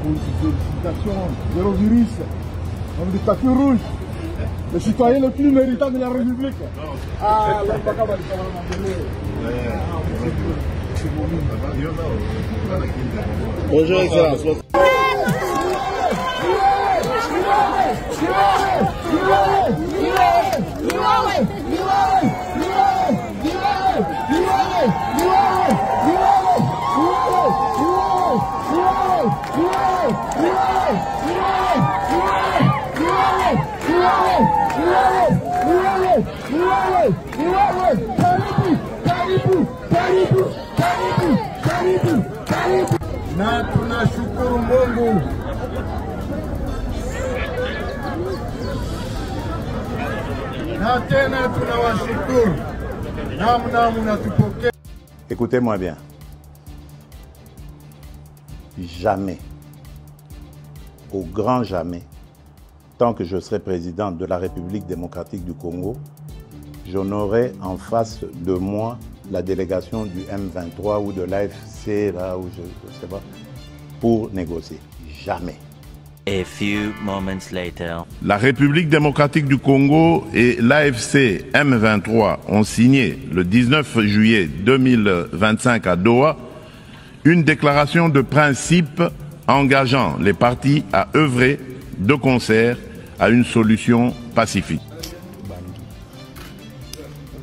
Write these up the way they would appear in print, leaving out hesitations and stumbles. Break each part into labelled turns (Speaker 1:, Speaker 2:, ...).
Speaker 1: Félicitations, zéro virus, on dit tapis rouge, le citoyen le plus méritant de la République. Ah, bonjour, excellence. Na tunashukuru Mungu. Na tena tunawashukuru. Namna mnatupokea.
Speaker 2: Écoutez-moi bien. Jamais, au grand jamais, tant que je serai président de la République démocratique du Congo, je n'aurai en face de moi la délégation du M23 ou de l'AFC, là où je ne sais pas, pour négocier. Jamais.
Speaker 3: A few moments later.
Speaker 4: La République démocratique du Congo et l'AFC M23 ont signé le 19 juillet 2025 à Doha une déclaration de principe engageant les parties à œuvrer de concert à une solution pacifique.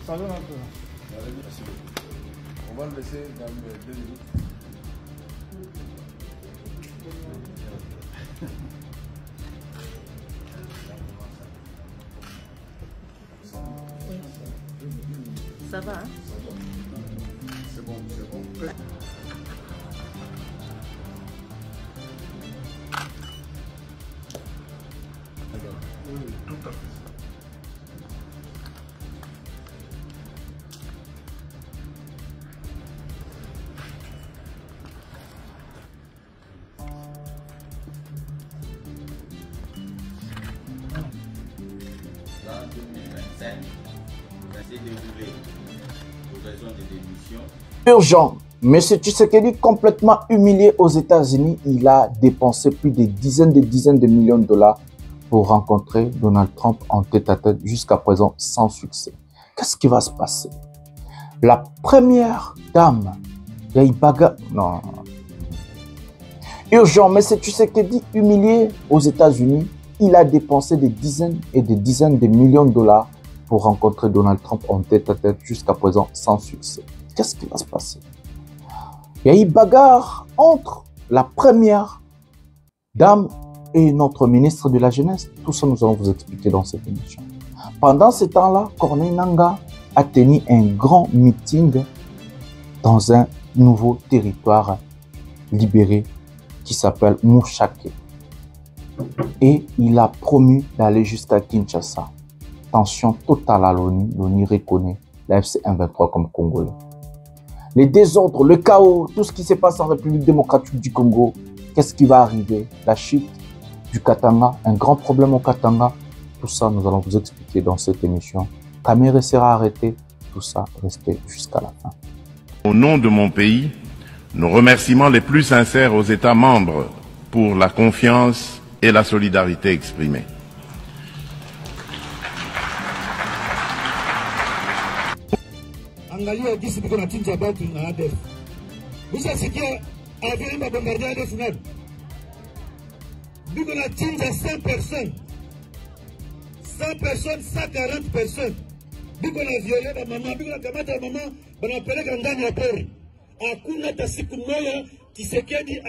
Speaker 1: On va le laisser dans 2 minutes.
Speaker 5: Ça va, hein?
Speaker 1: C'est bon, c'est bon. Oui, tout à fait.
Speaker 6: Là, 2025, vous essayez de dérouler pour raison de démission.
Speaker 7: Urgent. M. Tshisekedi, complètement humilié aux États-Unis, il a dépensé plus de dizaines de millions de dollars pour rencontrer Donald Trump en tête-à-tête, jusqu'à présent sans succès. Qu'est-ce qui va se passer? La première dame, Yaibaga, non. Urgent, M. Tshisekedi, humilié aux États-Unis, il a dépensé des dizaines de millions de dollars pour rencontrer Donald Trump en tête-à-tête, jusqu'à présent sans succès. Qu'est-ce qui va se passer? Il y a eu bagarre entre la première dame et notre ministre de la Jeunesse. Tout ça, nous allons vous expliquer dans cette émission. Pendant ce temps-là, Corneille Nangaa a tenu un grand meeting dans un nouveau territoire libéré qui s'appelle Mouchake. Et il a promis d'aller jusqu'à Kinshasa. Tension totale à l'ONU. L'ONU reconnaît l'AFC M23 comme congolais. Les désordres, le chaos, tout ce qui se passe en République démocratique du Congo, qu'est-ce qui va arriver? La chute du Katanga, un grand problème au Katanga. Tout ça, nous allons vous expliquer dans cette émission. Kamere sera arrêté. Tout ça, restez jusqu'à la fin.
Speaker 4: Au nom de mon pays, nos remerciements les plus sincères aux États membres pour la confiance et la solidarité exprimée.
Speaker 8: Angalia gisi biko na tinja batu na ADF. Ushasikia avion na bombardia ADF ngapi? Biko na tinja 100 personnes. 100 personnes, 140 personnes. Biko na violer ba mama, biko na kamata mama, banapeleka ndani ya pori. Hakuna hata siku moja Tshisekedi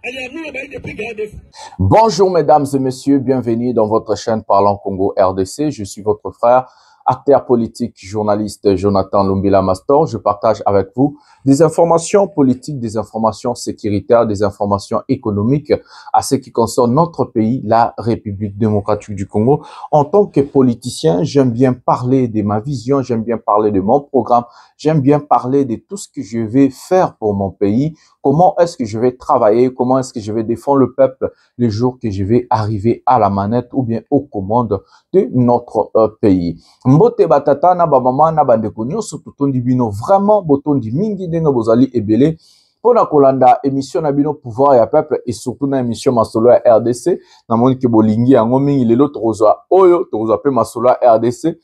Speaker 8: aliamua baide piga ADF.
Speaker 7: Bonjour mesdames et messieurs, bienvenue dans votre chaîne Parlons Congo RDC. Je suis votre frère, acteur politique, journaliste Jonathan Lumbila Mastor. Je partage avec vous des informations politiques, des informations sécuritaires, des informations économiques à ce qui concerne notre pays, la République démocratique du Congo. En tant que politicien, j'aime bien parler de ma vision, j'aime bien parler de mon programme, j'aime bien parler de tout ce que je vais faire pour mon pays, comment est-ce que je vais travailler, comment est-ce que je vais défendre le peuple le jour que je vais arriver à la manette ou bien aux commandes de notre pays. Mbote batata na ba mama na bandeko nyonso totondi bino vraiment botondi mingi ndenge bozali ebele pona kolanda émission na bino pouvoir ya peuple et surtout na émission masolo ya RDC na moni ke bolingi yango mingi lelo tokozwa oyo tokozwa pe masolo ya RDC.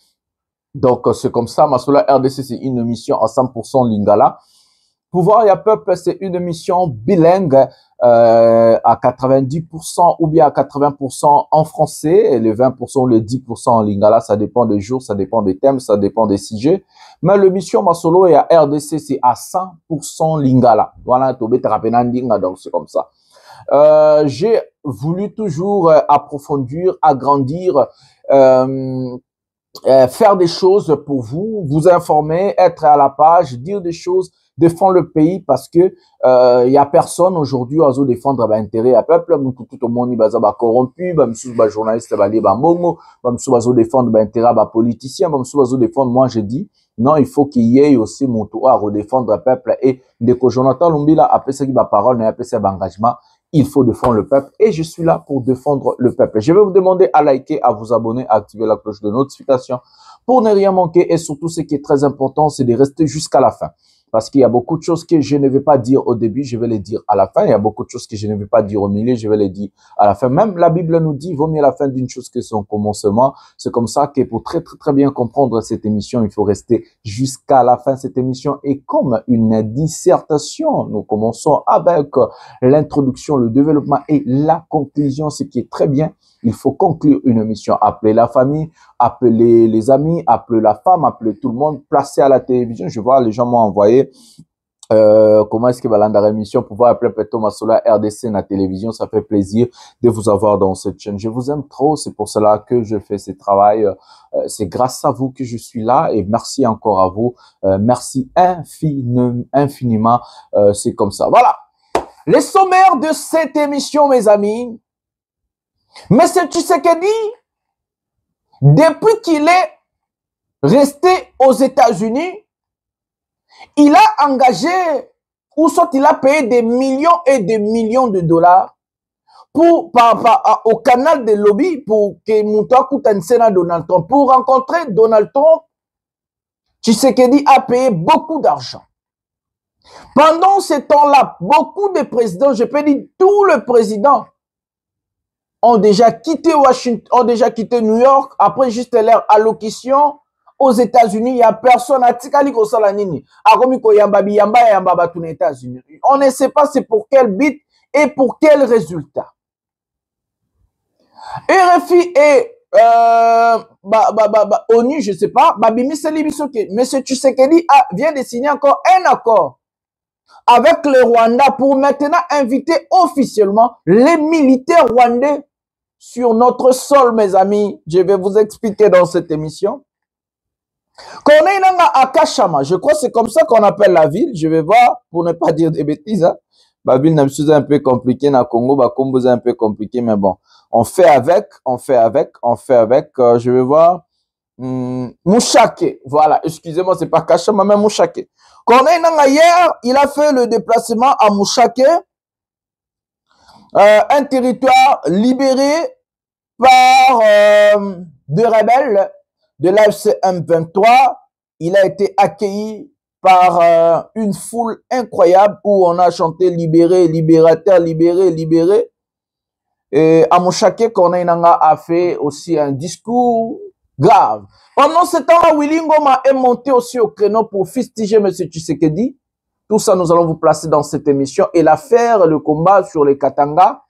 Speaker 7: Donc c'est comme ça, masolo ya RDC c'est une émission à 100% lingala. Pouvoir ya peuple c'est une émission bilingue à 90% ou bien à 80% en français et les 20% ou les 10% en lingala, ça dépend des jours, ça dépend des thèmes, ça dépend des sujets. Mais l'émission masolo et à RDC c'est à 100% lingala. Voilà, donc c'est comme ça. J'ai voulu toujours approfondir, agrandir, faire des choses pour vous, vous informer, être à la page, dire des choses, défendre le pays parce que y a personne aujourd'hui à défendre l'intérêt à peuple, tout le monde est corrompu, les journalistes sont défendre l'intérêt à politiciens, défendre, moi je dis non, il faut qu'il y ait aussi mon tour à redéfendre le peuple et dès que Jonathan Lumbila a fait sa parole, a fait ses engagements, il faut défendre le peuple et je suis là pour défendre le peuple. Je vais vous demander à liker, à vous abonner, à activer la cloche de notification pour ne rien manquer et surtout ce qui est très important, c'est de rester jusqu'à la fin. Parce qu'il y a beaucoup de choses que je ne vais pas dire au début, je vais les dire à la fin. Il y a beaucoup de choses que je ne vais pas dire au milieu, je vais les dire à la fin. Même la Bible nous dit, vaut mieux la fin d'une chose que son commencement. C'est comme ça que pour très bien comprendre cette émission, il faut rester jusqu'à la fin. Cette émission est comme une dissertation. Nous commençons avec l'introduction, le développement et la conclusion, ce qui est très bien. Il faut conclure une émission. Appeler la famille, appeler les amis, appeler la femme, appeler tout le monde, placer à la télévision. Je vois, les gens m'ont envoyé comment est-ce que va la émission pouvoir appeler Peto Masola RDC na télévision. Ça fait plaisir de vous avoir dans cette chaîne. Je vous aime trop. C'est pour cela que je fais ce travail. C'est grâce à vous que je suis là et merci encore à vous. Merci infiniment. C'est comme ça. Voilà. Les sommaires de cette émission, mes amis. Monsieur Tshisekedi, depuis qu'il est resté aux États-Unis, il a engagé, ou soit il a payé des millions et des millions de dollars au canal de lobby pour que Moutoua Koutansena Donald Trump. Pour rencontrer Donald Trump, Tshisekedi a payé beaucoup d'argent. Pendant ce temps-là, beaucoup de présidents, je peux dire tous les présidents, ont déjà quitté Washington, ont déjà quitté New York, après juste leur allocution aux États-Unis, il n'y a personne à Tikali Kosalanini. On ne sait pas c'est pour quel but et pour quel résultat. RFI et ONU, je ne sais pas, M. Tshisekedi vient de signer encore un accord avec le Rwanda pour maintenant inviter officiellement les militaires rwandais sur notre sol, mes amis. Je vais vous expliquer dans cette émission. Koneinanga Akashama, je crois que c'est comme ça qu'on appelle la ville. Je vais voir, pour ne pas dire des bêtises. Hein. La ville est un peu compliquée, na Congo, Bakombo est un peu compliqué, mais bon. On fait avec. Je vais voir. Mouchake, voilà, excusez-moi, c'est pas Kachama, mais Mouchake. Koneinanga hier, il a fait le déplacement à Mouchake. Un territoire libéré par des rebelles de l'AFC M23. Il a été accueilli par une foule incroyable où on a chanté libéré, libérateur, libéré, libéré. Et à Mouchake, Koneinanga a fait aussi un discours grave. Pendant ce temps-là, Willy Ngoma est monté aussi au créneau pour fustiger M. Tshisekedi. Tout ça, nous allons vous placer dans cette émission. Et l'affaire, le combat sur les Katanga,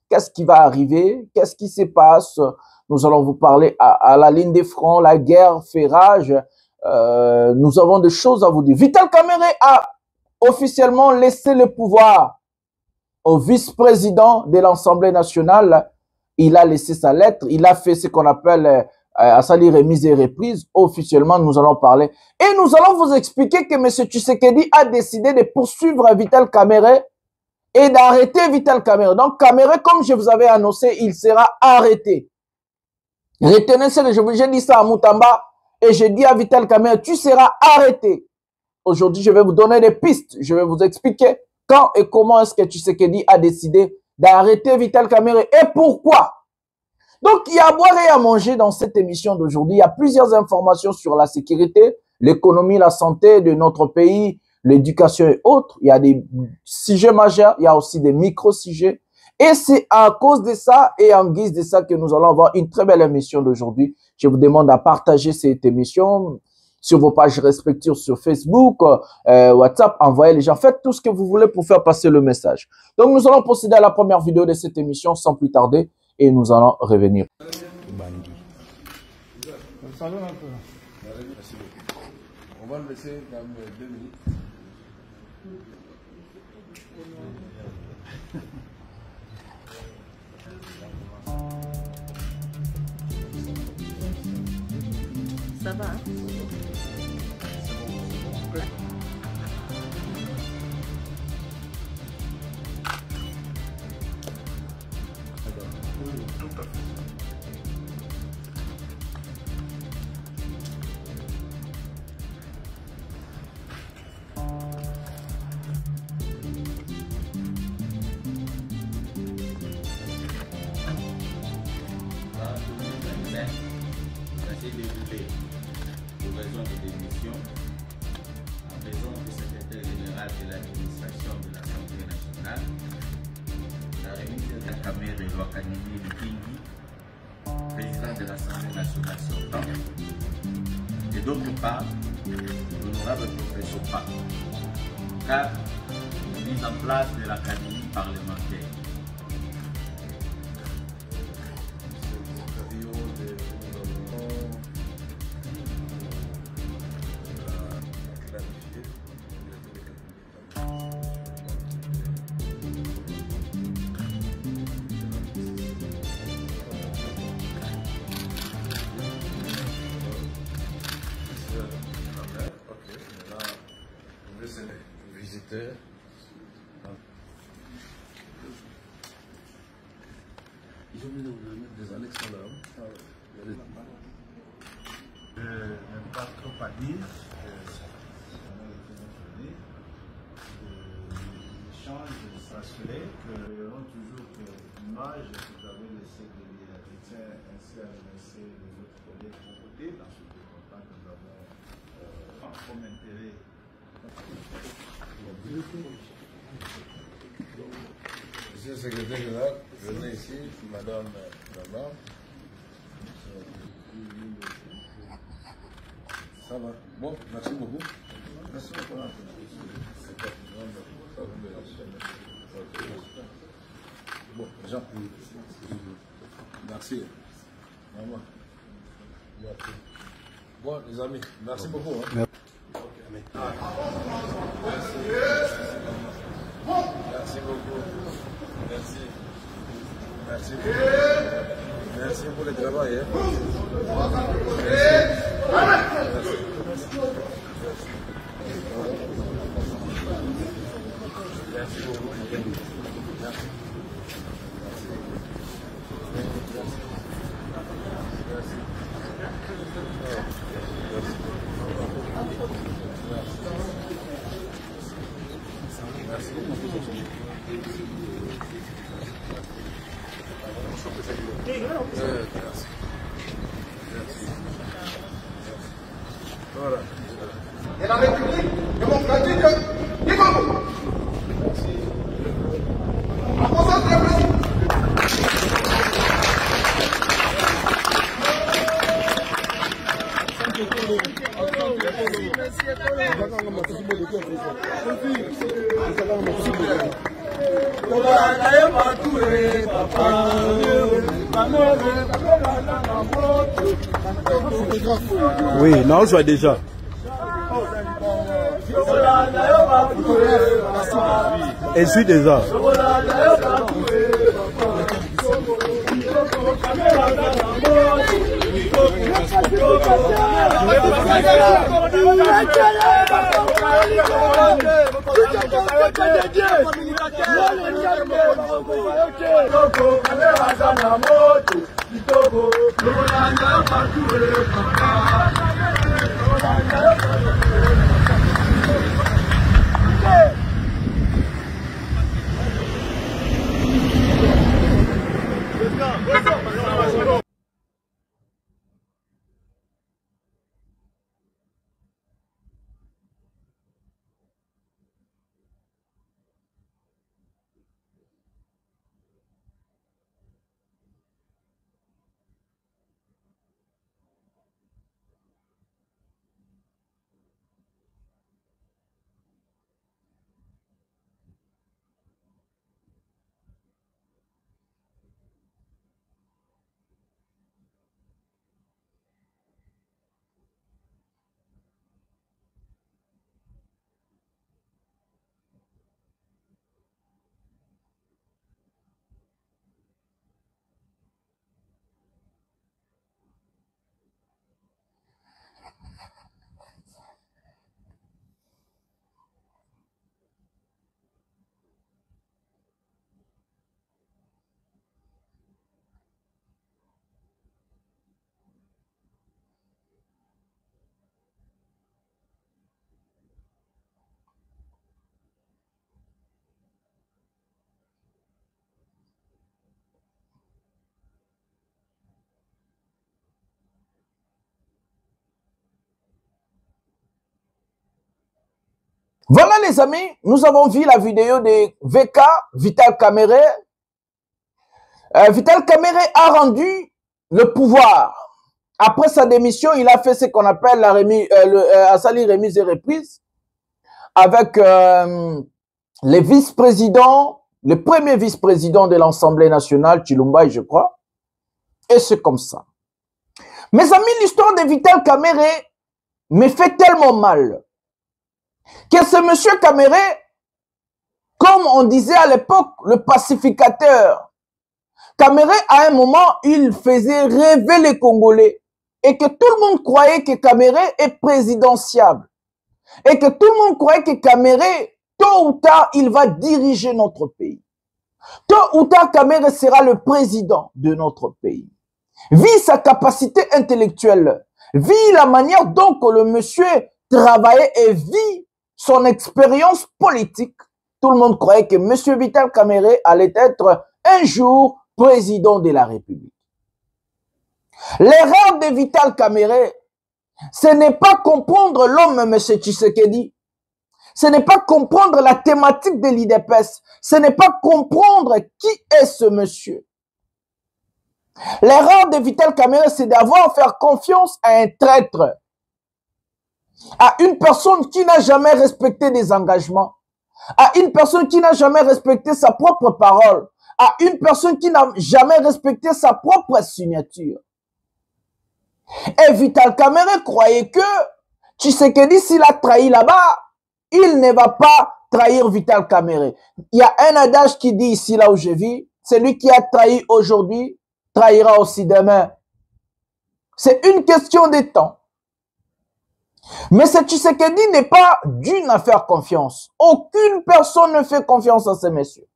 Speaker 7: qu'est-ce qui va arriver? Qu'est-ce qui se passe? Nous allons vous parler à la ligne des fronts, la guerre fait rage. Nous avons des choses à vous dire. Vital Kamerhe a officiellement laissé le pouvoir au vice-président de l'Assemblée nationale. Il a laissé sa lettre. Il a fait ce qu'on appelle à sa remise et reprise. Officiellement, nous allons parler. Et nous allons vous expliquer que M. Tshisekedi a décidé de poursuivre Vital Kamerhe et d'arrêter Vital Kamerhe. Donc, Kamerhe, comme je vous avais annoncé, il sera arrêté. Retenez ça, j'ai dit ça à Moutamba et j'ai dit à Vital Kamerhe, tu seras arrêté. Aujourd'hui, je vais vous donner des pistes. Je vais vous expliquer quand et comment est-ce que Tshisekedi a décidé d'arrêter Vital Kamerhe et pourquoi. Donc, il y a à boire et à manger dans cette émission d'aujourd'hui. Il y a plusieurs informations sur la sécurité, l'économie, la santé de notre pays, l'éducation et autres. Il y a des sujets majeurs, il y a aussi des micro-sujets. Et c'est à cause de ça et en guise de ça que nous allons avoir une très belle émission d'aujourd'hui. Je vous demande à partager cette émission sur vos pages respectives sur Facebook, WhatsApp, envoyez les gens. Faites tout ce que vous voulez pour faire passer le message. Donc, nous allons procéder à la première vidéo de cette émission sans plus tarder et nous allons revenir.
Speaker 1: On va le laisser dans 2 minutes.
Speaker 5: Ça va, hein?
Speaker 6: S'est déroulé pour raison de démission en raison du secrétaire général de l'administration de l'Assemblée nationale, la remise de Kamere Lwakanini Nkingi, président de l'Assemblée nationale sortant, et d'autre part, l'honorable professeur Pak, car mise en place de l'Académie parlementaire.
Speaker 1: Visiteurs. Ils ont mis des annexes là. Je n'aime pas trop à dire. L'échange s'assurer qu'il y aura toujours l'image que vous avez laissé de l'IA. Je tiens ainsi à remercier les autres collègues de mon côté dans ce contact que nous avons comme intérêt. Monsieur le secrétaire général, venez ici, madame Lama. Ça va. Bon, merci beaucoup. Merci beaucoup. Bon, Jean. Merci. Maman. Merci. Bon, les amis, merci beaucoup. Hein. Merci. Merci beaucoup. Merci. Merci. Merci pour le travail. Hein. Merci beaucoup. Merci. Voilà. Et la République démocratique du Congo. La conscience de président.
Speaker 9: Oui, non, je vois déjà. Et je suis déjà.
Speaker 7: Voilà les amis, nous avons vu la vidéo de VK, Vital Kamerhe. Vital Kamerhe a rendu le pouvoir. Après sa démission, il a fait ce qu'on appelle la remise et reprise avec les vice-présidents, le premier vice-président de l'Assemblée nationale, Chilumba, je crois. Et c'est comme ça. Mes amis, l'histoire de Vital Kamerhe me fait tellement mal que ce monsieur Kamerhe, comme on disait à l'époque, le pacificateur, Kamerhe, à un moment, il faisait rêver les Congolais et que tout le monde croyait que Kamerhe est présidentiable et que tout le monde croyait que Kamerhe, tôt ou tard, il va diriger notre pays. Tôt ou tard, Kamerhe sera le président de notre pays. Vu sa capacité intellectuelle, vu la manière dont le monsieur travaillait et vit son expérience politique, tout le monde croyait que monsieur Vital Kamerhe allait être un jour président de la République. L'erreur de Vital Kamerhe, ce n'est pas comprendre l'homme, M. Tshisekedi. Ce n'est pas comprendre la thématique de l'IDPS. Ce n'est pas comprendre qui est ce monsieur. L'erreur de Vital Kamerhe, c'est d'avoir fait confiance à un traître, à une personne qui n'a jamais respecté des engagements, à une personne qui n'a jamais respecté sa propre parole, à une personne qui n'a jamais respecté sa propre signature. Et Vital Kamerhe croyait que Tshisekedi, s'il a trahi là-bas, il ne va pas trahir Vital Kamerhe. Il y a un adage qui dit ici, là où je vis, celui qui a trahi aujourd'hui, trahira aussi demain. C'est une question de temps. Mais ce Tshisekedi n'est pas d'une à faire confiance. Aucune personne ne fait confiance à ces messieurs.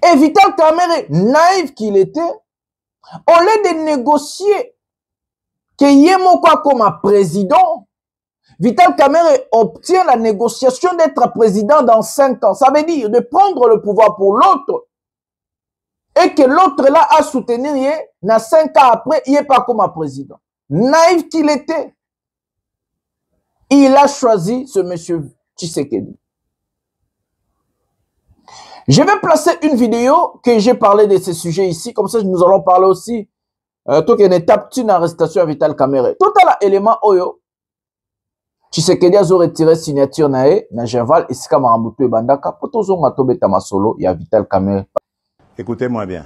Speaker 7: Et Vital Kamerhe, naïf qu'il était, au lieu de négocier que Yemokwa comme président, Vital Kamerhe obtient la négociation d'être président dans 5 ans. Ça veut dire de prendre le pouvoir pour l'autre et que l'autre là a soutenu, dans 5 ans après, il n'est pas comme président. Naïf qu'il était, il a choisi ce monsieur Tshisekedi. Je vais placer une vidéo que j'ai parlé de ce sujet ici, comme ça nous allons parler aussi tout une étape d'une arrestation à Vital Kamerhe. Tout à l'élément Oyo, Tshisekedi a retiré signature nae na Genval et Sika Marambutu et Bandaka pour tout zonga tobe tamasolo ya Vital Kamerhe.
Speaker 2: Écoutez-moi bien.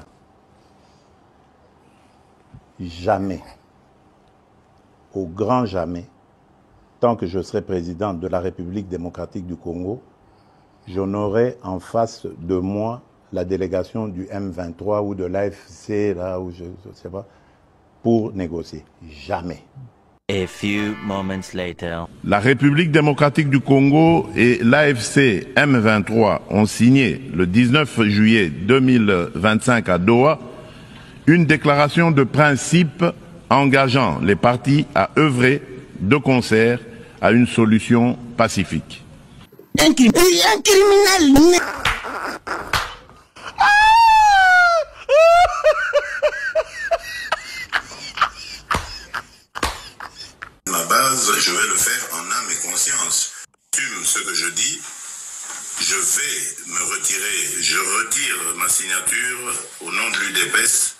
Speaker 2: Jamais, au grand jamais, tant que je serai président de la République démocratique du Congo, je n'aurai en face de moi la délégation du M23 ou de l'AFC, là où je ne sais pas, pour négocier. Jamais.
Speaker 3: A few moments later.
Speaker 4: La République démocratique du Congo et l'AFC M23 ont signé le 19 juillet 2025 à Doha une déclaration de principe engageant les partis à œuvrer de concert à une solution pacifique.
Speaker 8: Un criminel.
Speaker 4: Ma base, je vais le faire en âme et conscience. J'assume ce que je dis. Je vais me retirer. Je retire ma signature au nom de l'UDPS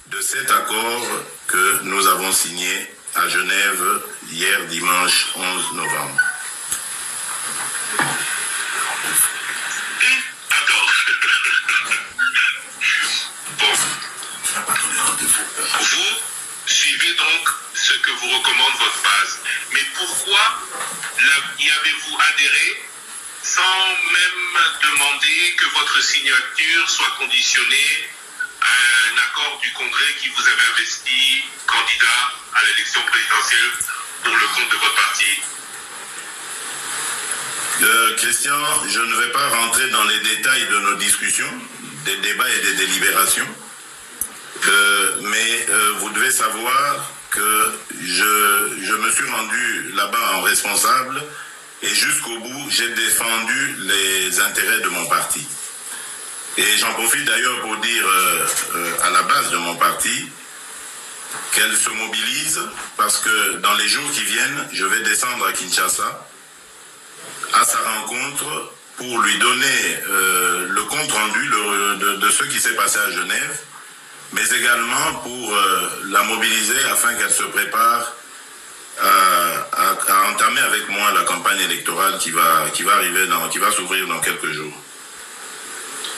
Speaker 4: de cet accord que nous avons signé à Genève hier dimanche 11 novembre.
Speaker 10: Vous suivez donc ce que vous recommande votre base, mais pourquoi y avez-vous adhéré sans même demander que votre signature soit conditionnée à un accord du Congrès qui vous avait investi candidat à l'élection présidentielle pour le compte de votre parti?
Speaker 4: Christian, je ne vais pas rentrer dans les détails de nos discussions, des débats et des délibérations, mais vous devez savoir que je me suis rendu là-bas en responsable et jusqu'au bout, j'ai défendu les intérêts de mon parti. Et j'en profite d'ailleurs pour dire à la base de mon parti qu'elle se mobilise parce que dans les jours qui viennent, je vais descendre à Kinshasa à sa rencontre pour lui donner le compte-rendu de ce qui s'est passé à Genève, mais également pour la mobiliser afin qu'elle se prépare à entamer avec moi la campagne électorale qui va s'ouvrir dans quelques jours.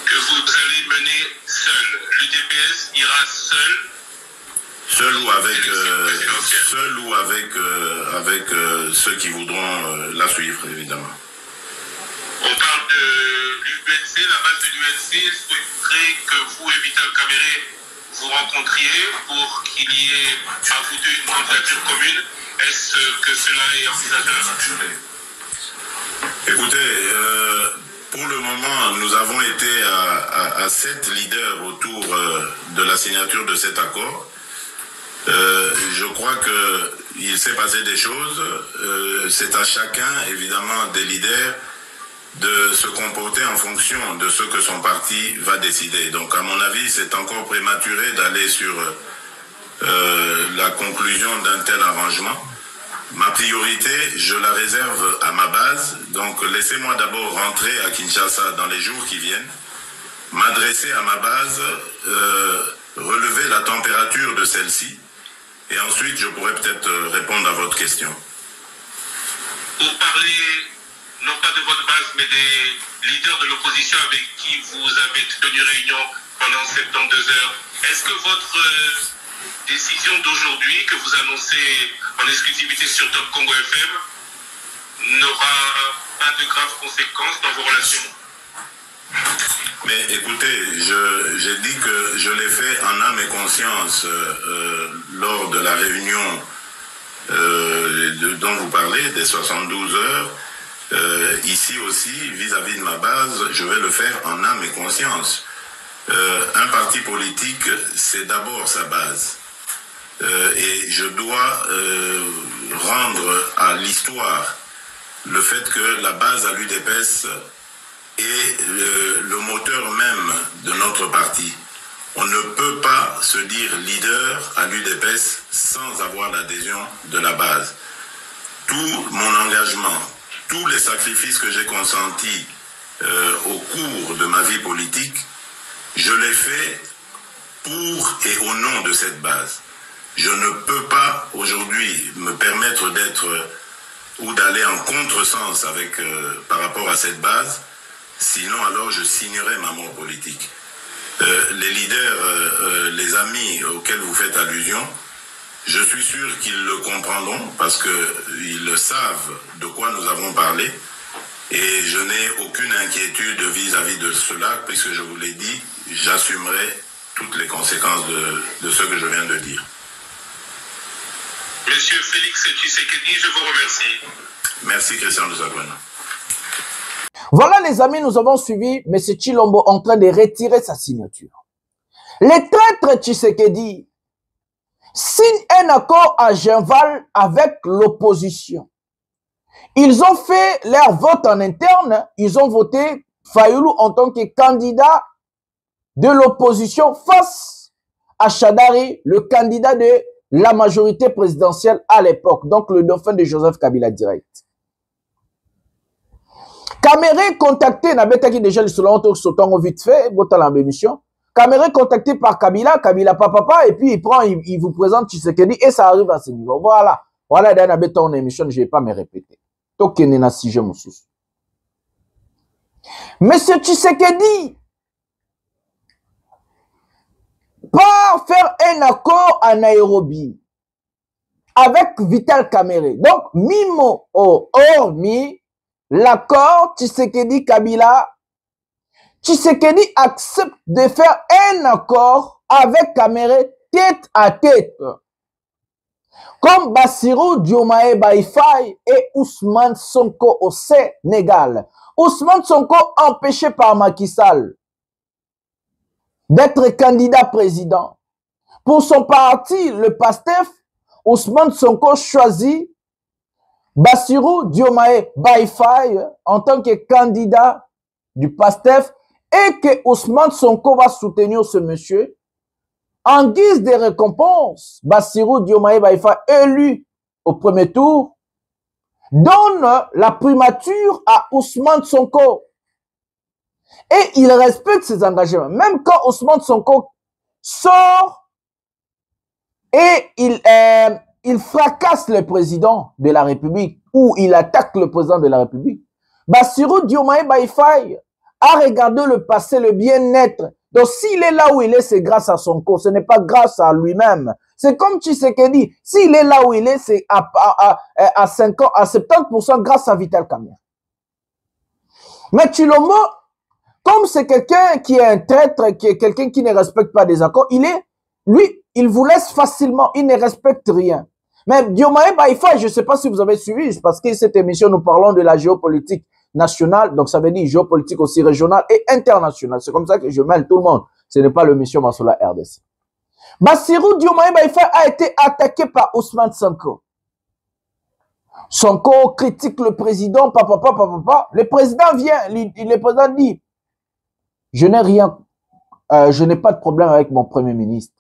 Speaker 10: Que vous allez mener seul. L'UDPS ira seul.
Speaker 4: Seul ou avec ceux qui voudront la suivre, évidemment.
Speaker 10: On parle de l'UNC, la base de l'UNC souhaiterait que vous et Vital Kamerhe vous rencontriez pour qu'il y ait à vous deux une candidature commune. Est-ce que cela est envisageable?
Speaker 4: Écoutez, pour le moment, nous avons été à 7 leaders autour de la signature de cet accord. Je crois qu'il s'est passé des choses. C'est à chacun, évidemment, des leaders de se comporter en fonction de ce que son parti va décider. Donc, à mon avis, c'est encore prématuré d'aller sur la conclusion d'un tel arrangement. Ma priorité, je la réserve à ma base. Donc, laissez-moi d'abord rentrer à Kinshasa dans les jours qui viennent, m'adresser à ma base, relever la température de celle-ci, et ensuite, je pourrais peut-être répondre à votre question.
Speaker 10: Pour parler, non pas de votre base, mais des leaders de l'opposition avec qui vous avez tenu réunion pendant 72 heures, est-ce que votre décision d'aujourd'hui, que vous annoncez en exclusivité sur Top Congo FM, n'aura pas de graves conséquences dans vos relations?
Speaker 4: Mais écoutez, j'ai dit que je l'ai fait en âme et conscience lors de la réunion dont vous parlez, des 72 heures. Ici aussi, vis-à-vis de ma base, je vais le faire en âme et conscience. Un parti politique, c'est d'abord sa base. Et je dois rendre à l'histoire le fait que la base à l'UDPS est le moteur même de notre parti. On ne peut pas se dire leader à l'UDPS sans avoir l'adhésion de la base. Tout mon engagement, tous les sacrifices que j'ai consentis au cours de ma vie politique, je l'ai fait pour et au nom de cette base. Je ne peux pas aujourd'hui me permettre d'être ou d'aller en contresens avec par rapport à cette base, sinon alors je signerai ma mort politique. Les leaders, les amis auxquels vous faites allusion, je suis sûr qu'ils le comprendront parce qu'ils savent de quoi nous avons parlé et je n'ai aucune inquiétude vis-à-vis de cela puisque je vous l'ai dit, j'assumerai toutes les conséquences de ce que je viens de dire.
Speaker 10: Monsieur Félix Tshisekedi, je vous remercie.
Speaker 4: Merci Christian Luzagwana.
Speaker 7: Voilà les amis, nous avons suivi M. Tshilombo en train de retirer sa signature. Les traîtres Tshisekedi signent un accord à Genval avec l'opposition. Ils ont fait leur vote en interne, ils ont voté Fayoulou en tant que candidat de l'opposition face à Chadari, le candidat de la majorité présidentielle à l'époque, donc le dauphin de Joseph Kabila direct. Kamerhe contacté, n'abetaki déjà le selon sautant vite fait, botan la émission. Kamerhe contacté par Kabila, Kabila papa, et puis il vous présente Tshisekedi et ça arrive à ce niveau. Voilà. Voilà, dans la en émission, je ne vais pas me répéter. Tokene na sujet moussous. Monsieur Tshisekedi part faire un accord à Nairobi avec Vital Kamerhe. Donc, Mimo hormis l'accord Tshisekedi-Kabila, Tshisekedi accepte de faire un accord avec Kamerhe tête à tête. Comme Bassirou Diomaye Faye et Ousmane Sonko au Sénégal. Ousmane Sonko empêché par Macky Sall d'être candidat président. Pour son parti, le PASTEF, Ousmane Sonko choisit Bassirou Diomaye Faye en tant que candidat du PASTEF et que Ousmane Sonko va soutenir ce monsieur. En guise de récompense, Bassirou Diomaye Faye élu au premier tour donne la primature à Ousmane Sonko. Et il respecte ses engagements. Même quand Ousmane Sonko sort et il fracasse le président de la République ou il attaque le président de la République, Bassirou Diomaye Faye a regardé le passé, le bien-être. Donc s'il est là où il est, c'est grâce à Sonko, ce n'est pas grâce à lui-même. C'est comme Tshisekedi, s'il est là où il est, c'est à 70% grâce à Vital Kamerhe. Mais Tshilombo, comme c'est quelqu'un qui est un traître, qui est quelqu'un qui ne respecte pas des accords, lui, il vous laisse facilement, il ne respecte rien. Mais Diomaye Faye, je ne sais pas si vous avez suivi, parce que cette émission, nous parlons de la géopolitique nationale, donc ça veut dire géopolitique aussi régionale et internationale. C'est comme ça que je mêle tout le monde. Ce n'est pas le mission Massola RDC. Bassirou Diomaye Faye a été attaqué par Ousmane Sonko. Sonko critique le président, papa. Le président vient, le président dit, je n'ai rien, je n'ai pas de problème avec mon premier ministre.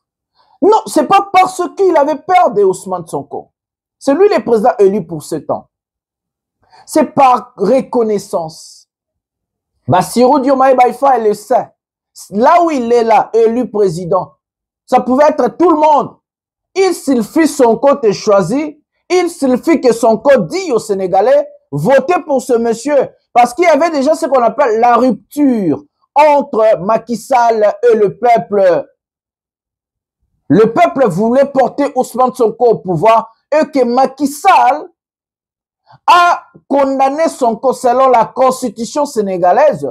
Speaker 7: Non, c'est pas parce qu'il avait peur de Ousmane Sonko. C'est lui le président élu pour 7 ans. C'est par reconnaissance. Bassirou Diomaye Faye le sait. Là où il est là, élu président, ça pouvait être tout le monde. Il suffit Sonko te choisir. Il suffit que Sonko dit aux Sénégalais, votez pour ce monsieur. Parce qu'il y avait déjà ce qu'on appelle la rupture entre Macky Sall et le peuple. Le peuple voulait porter Ousmane Sonko au pouvoir et que Macky Sall a condamné Sonko selon la constitution sénégalaise.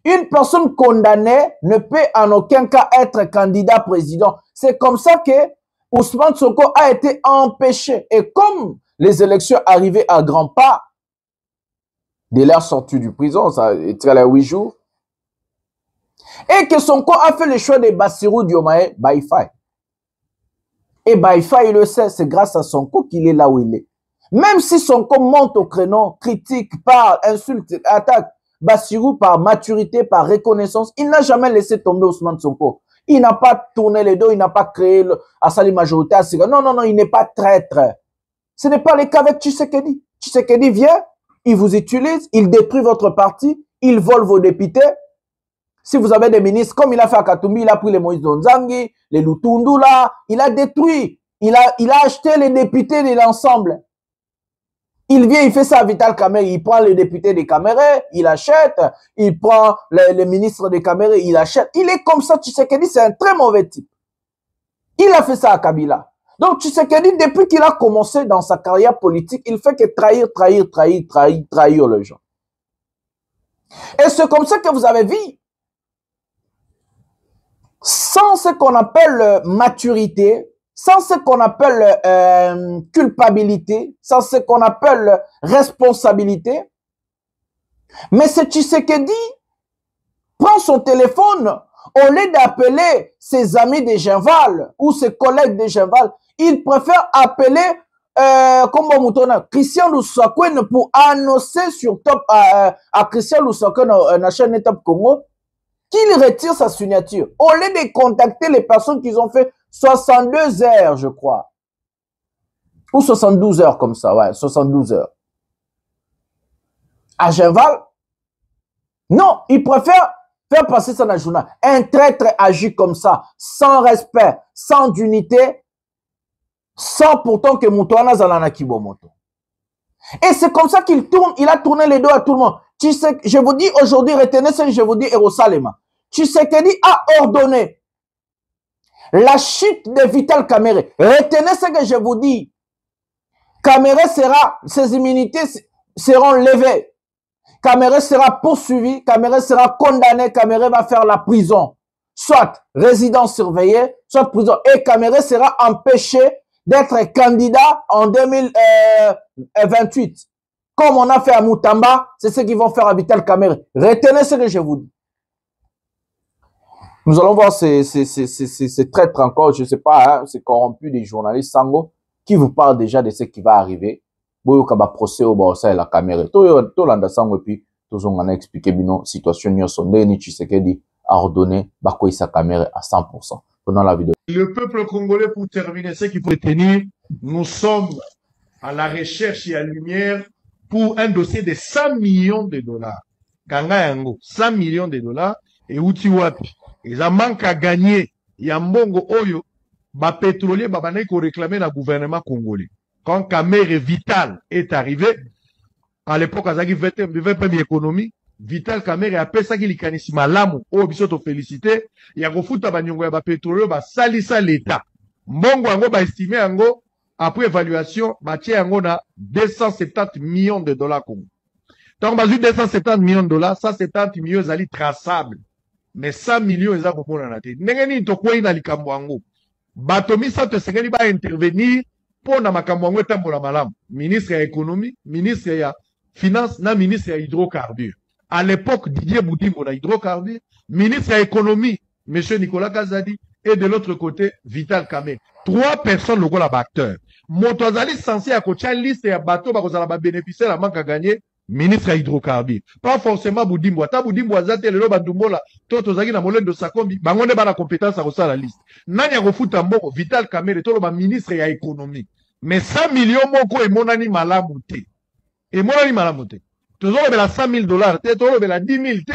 Speaker 7: Une personne condamnée ne peut en aucun cas être candidat président. C'est comme ça que Ousmane Sonko a été empêché. Et comme les élections arrivaient à grands pas, dès leur sortie du prison, ça était les 8 jours, et que Sonko a fait le choix de Bassirou Diomaye Faye. Et Faye, il le sait, c'est grâce à Sonko qu'il est là où il est. Même si Sonko monte au créneau, critique, parle, insulte, attaque Bassirou par maturité, par reconnaissance, il n'a jamais laissé tomber Ousmane Sonko. Il n'a pas tourné les dos, il n'a pas créé à sa majorité. Non, il n'est pas traître. Ce n'est pas le cas avec Tshisekedi. Tshisekedi vient, il vous utilise, il détruit votre parti, il vole vos députés. Si vous avez des ministres, comme il a fait à Katumbi, il a pris les Moïse Donzangi, les Lutundu là, il a détruit, il a acheté les députés de l'ensemble. Il vient, il fait ça à Vital Kamerhe, il prend les députés de Kamerhe, il achète, il prend les ministres de Kamerhe, il achète. Il est comme ça, Tshisekedi, c'est un très mauvais type. Il a fait ça à Kabila. Donc Tshisekedi, depuis qu'il a commencé dans sa carrière politique, il fait que trahir les gens. Et c'est comme ça que vous avez vu, sans ce qu'on appelle maturité, sans ce qu'on appelle culpabilité, sans ce qu'on appelle responsabilité. Mais ce Tshisekedi prend son téléphone, au lieu d'appeler ses amis de Genval ou ses collègues de Genval, il préfère appeler Christian Lusakwen pour annoncer sur top à Christian Lusakwen dans la chaîne Top Congo qu'il retire sa signature. Au lieu de contacter les personnes qui ont fait 62 heures, je crois. Ou 72 heures comme ça, ouais, 72 heures. À Genval, non, il préfère faire passer ça dans le journal. Un traître agit comme ça, sans respect, sans dignité, sans pourtant que Moutouana Zalana Kibomoto. Et c'est comme ça qu'il tourne, il a tourné les dos à tout le monde. Je vous dis aujourd'hui, retenez ce que je vous dis, Erosalema. Tshisekedi a ordonné la chute de Vital Kamerhe. Retenez ce que je vous dis. Kamerhe sera, ses immunités seront levées. Kamerhe sera poursuivi, Kamerhe sera condamné, Kamerhe va faire la prison. Soit résidence surveillée, soit prison. Et Kamerhe sera empêché d'être candidat en 2028. Comme on a fait à Moutamba, c'est ce qu'ils vont faire à Vital Kamerhe. Retenez ce que je vous dis. Nous allons voir ces traîtres encore, je ne sais pas, hein, ces corrompus des journalistes Sango, qui vous parlent déjà de ce qui va arriver. Boyokaba procès au Borsa et la Kamerhe. Tout l'anda Sango, et puis, tout le monde a expliqué, la situation n'y a sondé, ni Tshisekedi a ordonné, Bakoy sa Kamerhe à 100%. Pendant la vidéo.
Speaker 8: Le peuple congolais, pour terminer, ce qu'il faut retenir, nous sommes
Speaker 11: à la recherche et à la lumière pour un dossier de 100 millions de dollars. Kanga yango, 100 millions de dollars, et outi wapi. Ils ont manque à gagner. Il y a mbongo oyo, ba pétrolier, ba banay ko réclamer na gouvernement congolais. Quand Kamere Vital est arrivé, à l'époque, Azaki vivait première économie, Vital Kamere a pesa ki likanisi malamu, oyo biso to félicité, ya kofuta banyongo ya ba pétrolier, ba salisa l'État. Mbongo yango ba estimé yango, après évaluation, ba tie yango na 270 millions de dollars Congo. Donc, bah, 270 millions de dollars, 170 millions, ils allaient traçables. Mais 100 millions, ils ont na tête. N'engeni to quoi ina likamwango. Batomi sa te sengeni ba intervenir pour na makamwango tambola malam. Ministre ya économie, ministre ya finance, na ministre ya hydrocarbures. À l'époque, Didier Boudimbo na hydrocarbures, ministre ya économie, monsieur Nicolas Kazadi, et de l'autre côté, Vital Kamere. 3 personnes, le la acteur. Motozali censé à coacher liste ya bateau, ba kozala ba bénéficier la manque à gagner. Ministre à hydrocarbures. Pas forcément Boudimbo. Ata Boudimbo azate le bandumbola. Toto zaki na molendo sakombi. Bangonde ba la compétence à kosa la liste. Nani a refuta mboko. Vital Kamere. Tolo ba ministre à économie. Mais 100 millions moko et monani malamoute. Et monani malamoute. Tozolo bela 100 000 dollars. Tolo bela 10 000 te.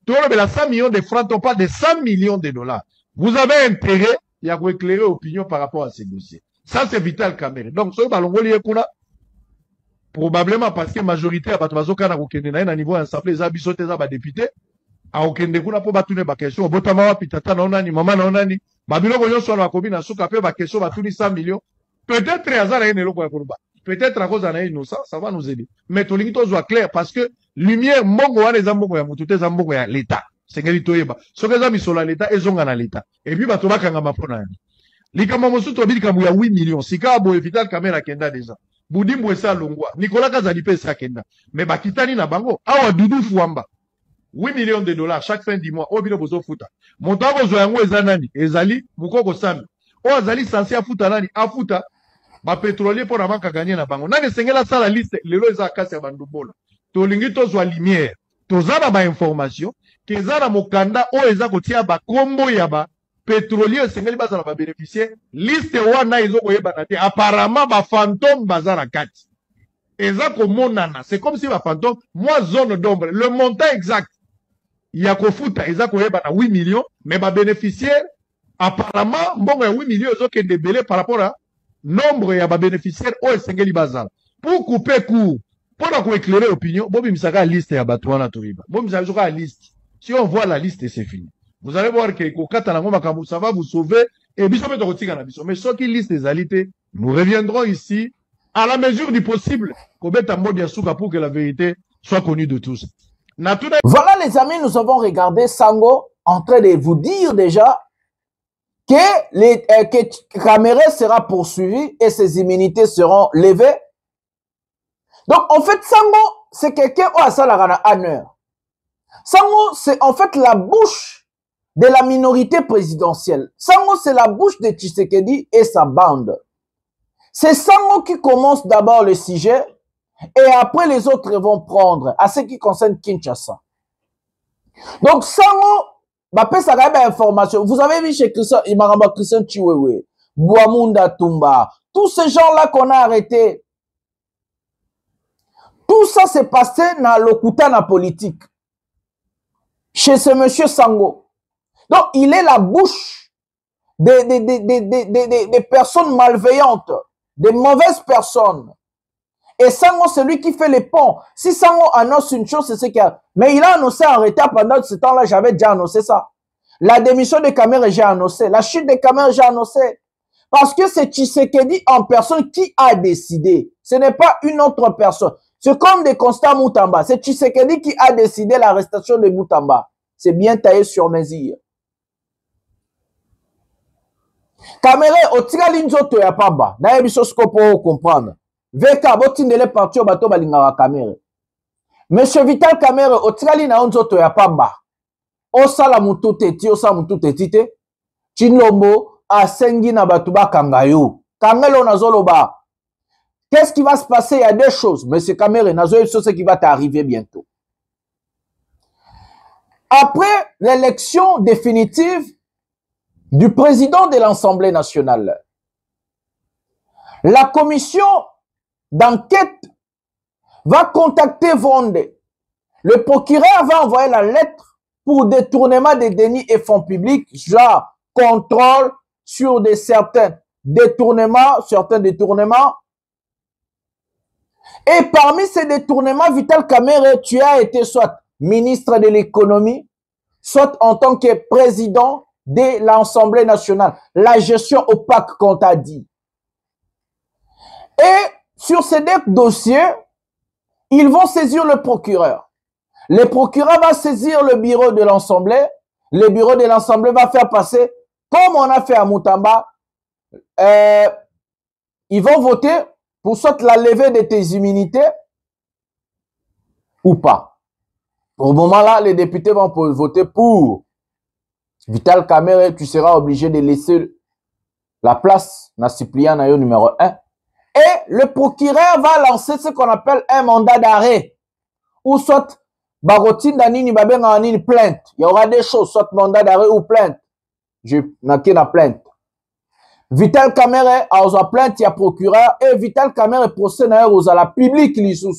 Speaker 11: Tolo bela 100 millions de francs. On parle de 100 millions de dollars. Vous avez intérêt. Il y a quoi éclairer opinion par rapport à ces dossiers. Ça c'est Vital Kamere. Donc, ce balongoli ekuna. Probablement parce que majorité à Batobazoka na kokende na niveau assemblée za bisote za ba député a okende kuna po batune ba question botama wa pitata na onani mama na onani babilo ko nyonso na kobi na suka pe ba question batuni 100 millions peut-être azala ene loko ya kuluba peut-être à cause na innocent ça va nous aider mais tolingi to zo clair parce que lumière mbongo wana za mbongo ya mutu te za mbongo ya l'état sengeli toyeba soka za misola l'état ezonga na l'état et puis bato bakanga mapona likama mosuto bilika mu ya 8 millions sika bo Vital Kamere kenda déjà Boudimbo esa longwa. Nicolas Kazadi pe sa kenda. Mais bakitani na bango. Awa Doudou Fouamba. 8 millions de dollars chaque fin du mois. Obino bozo futa. Montango zo yango eza nani. Ezali mukoko sami. O azali censé afuta nani. Afuta. Ba pétrolier pour na banka gagner na bango. Nani sengela sala liste. Lelo eza kasi ya bandubola. Tolingi to zwa lumière. Tozana ba information. Kezana mokanda o eza kotia ba kombo ya ba. Pétrolier sengeli bazala ba bénéficier liste wana izo koyeba na te apparemment ba fantôme bazala kati eza ko monana c'est comme si ba fantôme moi zone d'ombre le montant exact ya kofuta eza koyeba na 8 millions mais ba bénéficiaire apparemment mbongo ya 8 millions ezo kende belé par rapport à nombre ya ba bénéficiaire o sengeli bazala pour couper court pour na ko éclairer opinion bobi misaka liste ya bato wana toyiba bobi misaka liste si on voit la liste c'est fini. Vous allez voir que ça va vous sauver et mais ceux qui lisent les alités, nous reviendrons ici à la mesure du possible pour que la vérité soit connue de tous.
Speaker 7: Voilà les amis, nous avons regardé Sango en train de vous dire déjà que Kamere sera poursuivi et ses immunités seront levées. Donc en fait Sango c'est quelqu'un au Asalarana honneur. Sango c'est en fait la bouche de la minorité présidentielle. Sango, c'est la bouche de Tshisekedi et sa bande. C'est Sango qui commence d'abord le sujet et après les autres vont prendre à ce qui concerne Kinshasa. Donc Sango, ça a information. Vous avez vu chez Christian Chiwewe, Bouamunda Tumba, tous ces gens-là qu'on a arrêtés. Tout ça s'est passé dans l'Okutana politique. Chez ce monsieur Sango. Donc, il est la bouche des personnes malveillantes, des mauvaises personnes. Et Sango, c'est lui qui fait les ponts. Si Sango annonce une chose, c'est ce qu'il y a. Mais il a annoncé en retard pendant ce temps-là, j'avais déjà annoncé ça. La démission de Kamere, j'ai annoncé. La chute de Kamere, j'ai annoncé. Parce que c'est Tshisekedi en personne qui a décidé. Ce n'est pas une autre personne. C'est comme des constats Moutamba. C'est Tshisekedi qui a décidé l'arrestation de Moutamba. C'est bien taillé sur mesure. Kamere otikali nzoto ya pamba na yebiso skopo comprendre veka botindele parti o bato balingaka Kamere monsieur Vital Kamere otikali na nzoto ya pamba osala mutu teti osala mutu teti te Chilombo asengi na bato bakanga yo kangelo nazoloba qu'est-ce qui va se passer? Il y a deux choses monsieur Kamere nazo ce qui va t'arriver bientôt après l'élection définitive du président de l'Assemblée nationale. La commission d'enquête va contacter Vendée. Le procureur va envoyer la lettre pour détournement des deniers et fonds publics, genre contrôle sur certains détournements. Et parmi ces détournements, Vital Kamerhe, tu as été soit ministre de l'économie, soit en tant que président de l'Assemblée nationale. La gestion opaque qu'on t'a dit. Et sur ces deux dossiers, ils vont saisir le procureur. Le procureur va saisir le bureau de l'Assemblée. Le bureau de l'Assemblée va faire passer, comme on a fait à Moutamba, ils vont voter pour soit la levée de tes immunités ou pas. Au moment-là, les députés vont voter pour Vital Kamerhe. Tu seras obligé de laisser la place na suppléant numéro 1. Et le procureur va lancer ce qu'on appelle un mandat d'arrêt. Ou soit Barotin Danini Babenganini plainte. Il y aura des choses, soit mandat d'arrêt ou plainte. Je n'ai la plainte. Vital Kamerhe a aux plainte, il y a procureur. Et Vital Kamerhe procès aux à la public l'issous.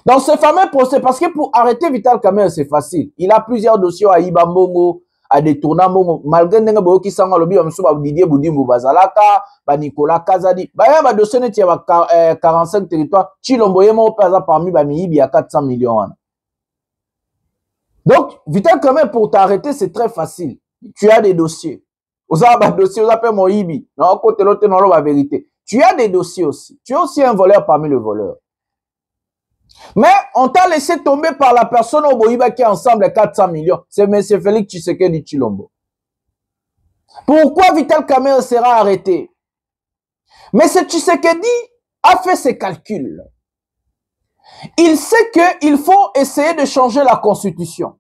Speaker 7: Dans ce fameux procès, parce que pour arrêter Vital Kamerhe, c'est facile. Il a plusieurs dossiers à Ibambongo, à détourner Mbongo. Malgré Nenga qui s'en lobby, on a Didier Boudimbo Bazalaka, Nicolas Kazadi. Il y a des dossiers qui ont 45 territoires. Chilombo Yemo, par exemple, parmi Bamiib, il y a 400 millions. Donc, Vital Kamerhe, pour t'arrêter, c'est très facile. Tu as des dossiers. Vous avez des dossiers, vous appelez Moïbi. Non, côté l'autre, non, la vérité. Tu as des dossiers aussi. Tu es aussi un voleur parmi les voleurs. Mais on t'a laissé tomber par la personne au Boïba qui est ensemble 400 millions. C'est M. Félix Tshisekedi Tshilombo. Pourquoi Vital Kamerhe sera arrêté? Mais ce Tshisekedi a fait ses calculs. Il sait qu'il faut essayer de changer la constitution.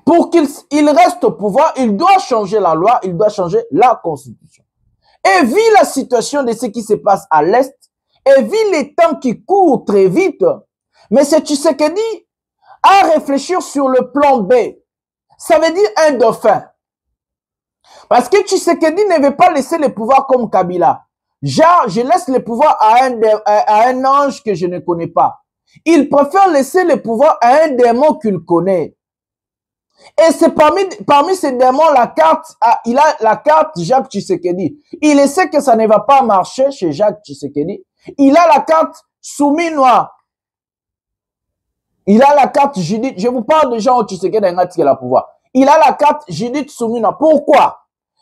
Speaker 7: Pour qu'il reste au pouvoir, il doit changer la loi, il doit changer la constitution. Et vu la situation de ce qui se passe à l'Est, et vu les temps qui courent très vite, mais c'est Tshisekedi à réfléchir sur le plan B. Ça veut dire un dauphin. Parce que Tshisekedi ne veut pas laisser le pouvoir comme Kabila. Genre, je laisse le pouvoir à un ange que je ne connais pas. Il préfère laisser le pouvoir à un démon qu'il connaît. Et c'est parmi ces démons, il a la carte Jacques Tshisekedi. Il sait que ça ne va pas marcher chez Jacques Tshisekedi. Il a la carte Souminois. Il a la carte Judith. Je vous parle de gens où Tshisekedi a le pouvoir. Il a la carte Judith Souminois. Pourquoi?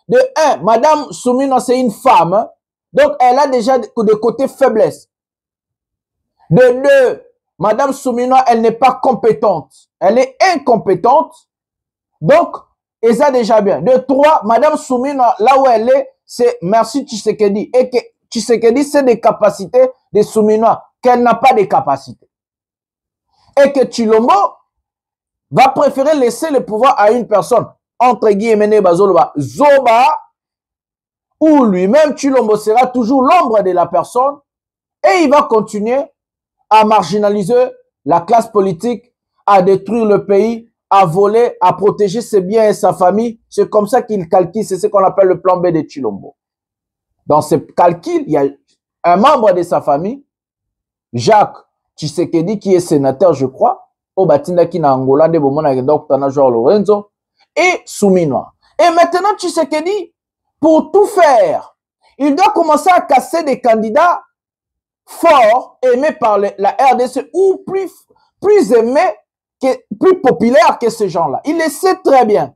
Speaker 7: De un, Madame Souminois, c'est une femme. Hein? Donc, elle a déjà des côtés faiblesse. De deux, Madame Souminois, elle n'est pas compétente. Elle est incompétente. Donc, et ça déjà bien. De trois, Madame Souminois, là où elle est, c'est merci Tshisekedi. Et que Tshisekedi, c'est des capacités de Souminois, qu'elle n'a pas de capacités. Et que Tshilombo va préférer laisser le pouvoir à une personne, entre guillemets, Bazoloba, Zoba, où lui-même, Tshilombo sera toujours l'ombre de la personne, et il va continuer à marginaliser la classe politique, à détruire le pays, à voler, à protéger ses biens et sa famille. C'est comme ça qu'il calcule, c'est ce qu'on appelle le plan B de Tshilombo. Dans ce calcul, il y a un membre de sa famille, Jacques Tshisekedi, qui est sénateur, je crois, au Batinda qui na Angola, de Bomona Dr. Jean Lorenzo, et Souminois. Et maintenant, Tshisekedi, pour tout faire, il doit commencer à casser des candidats forts, aimés par la RDC, ou plus aimés, plus populaires que ces gens-là. Il le sait très bien.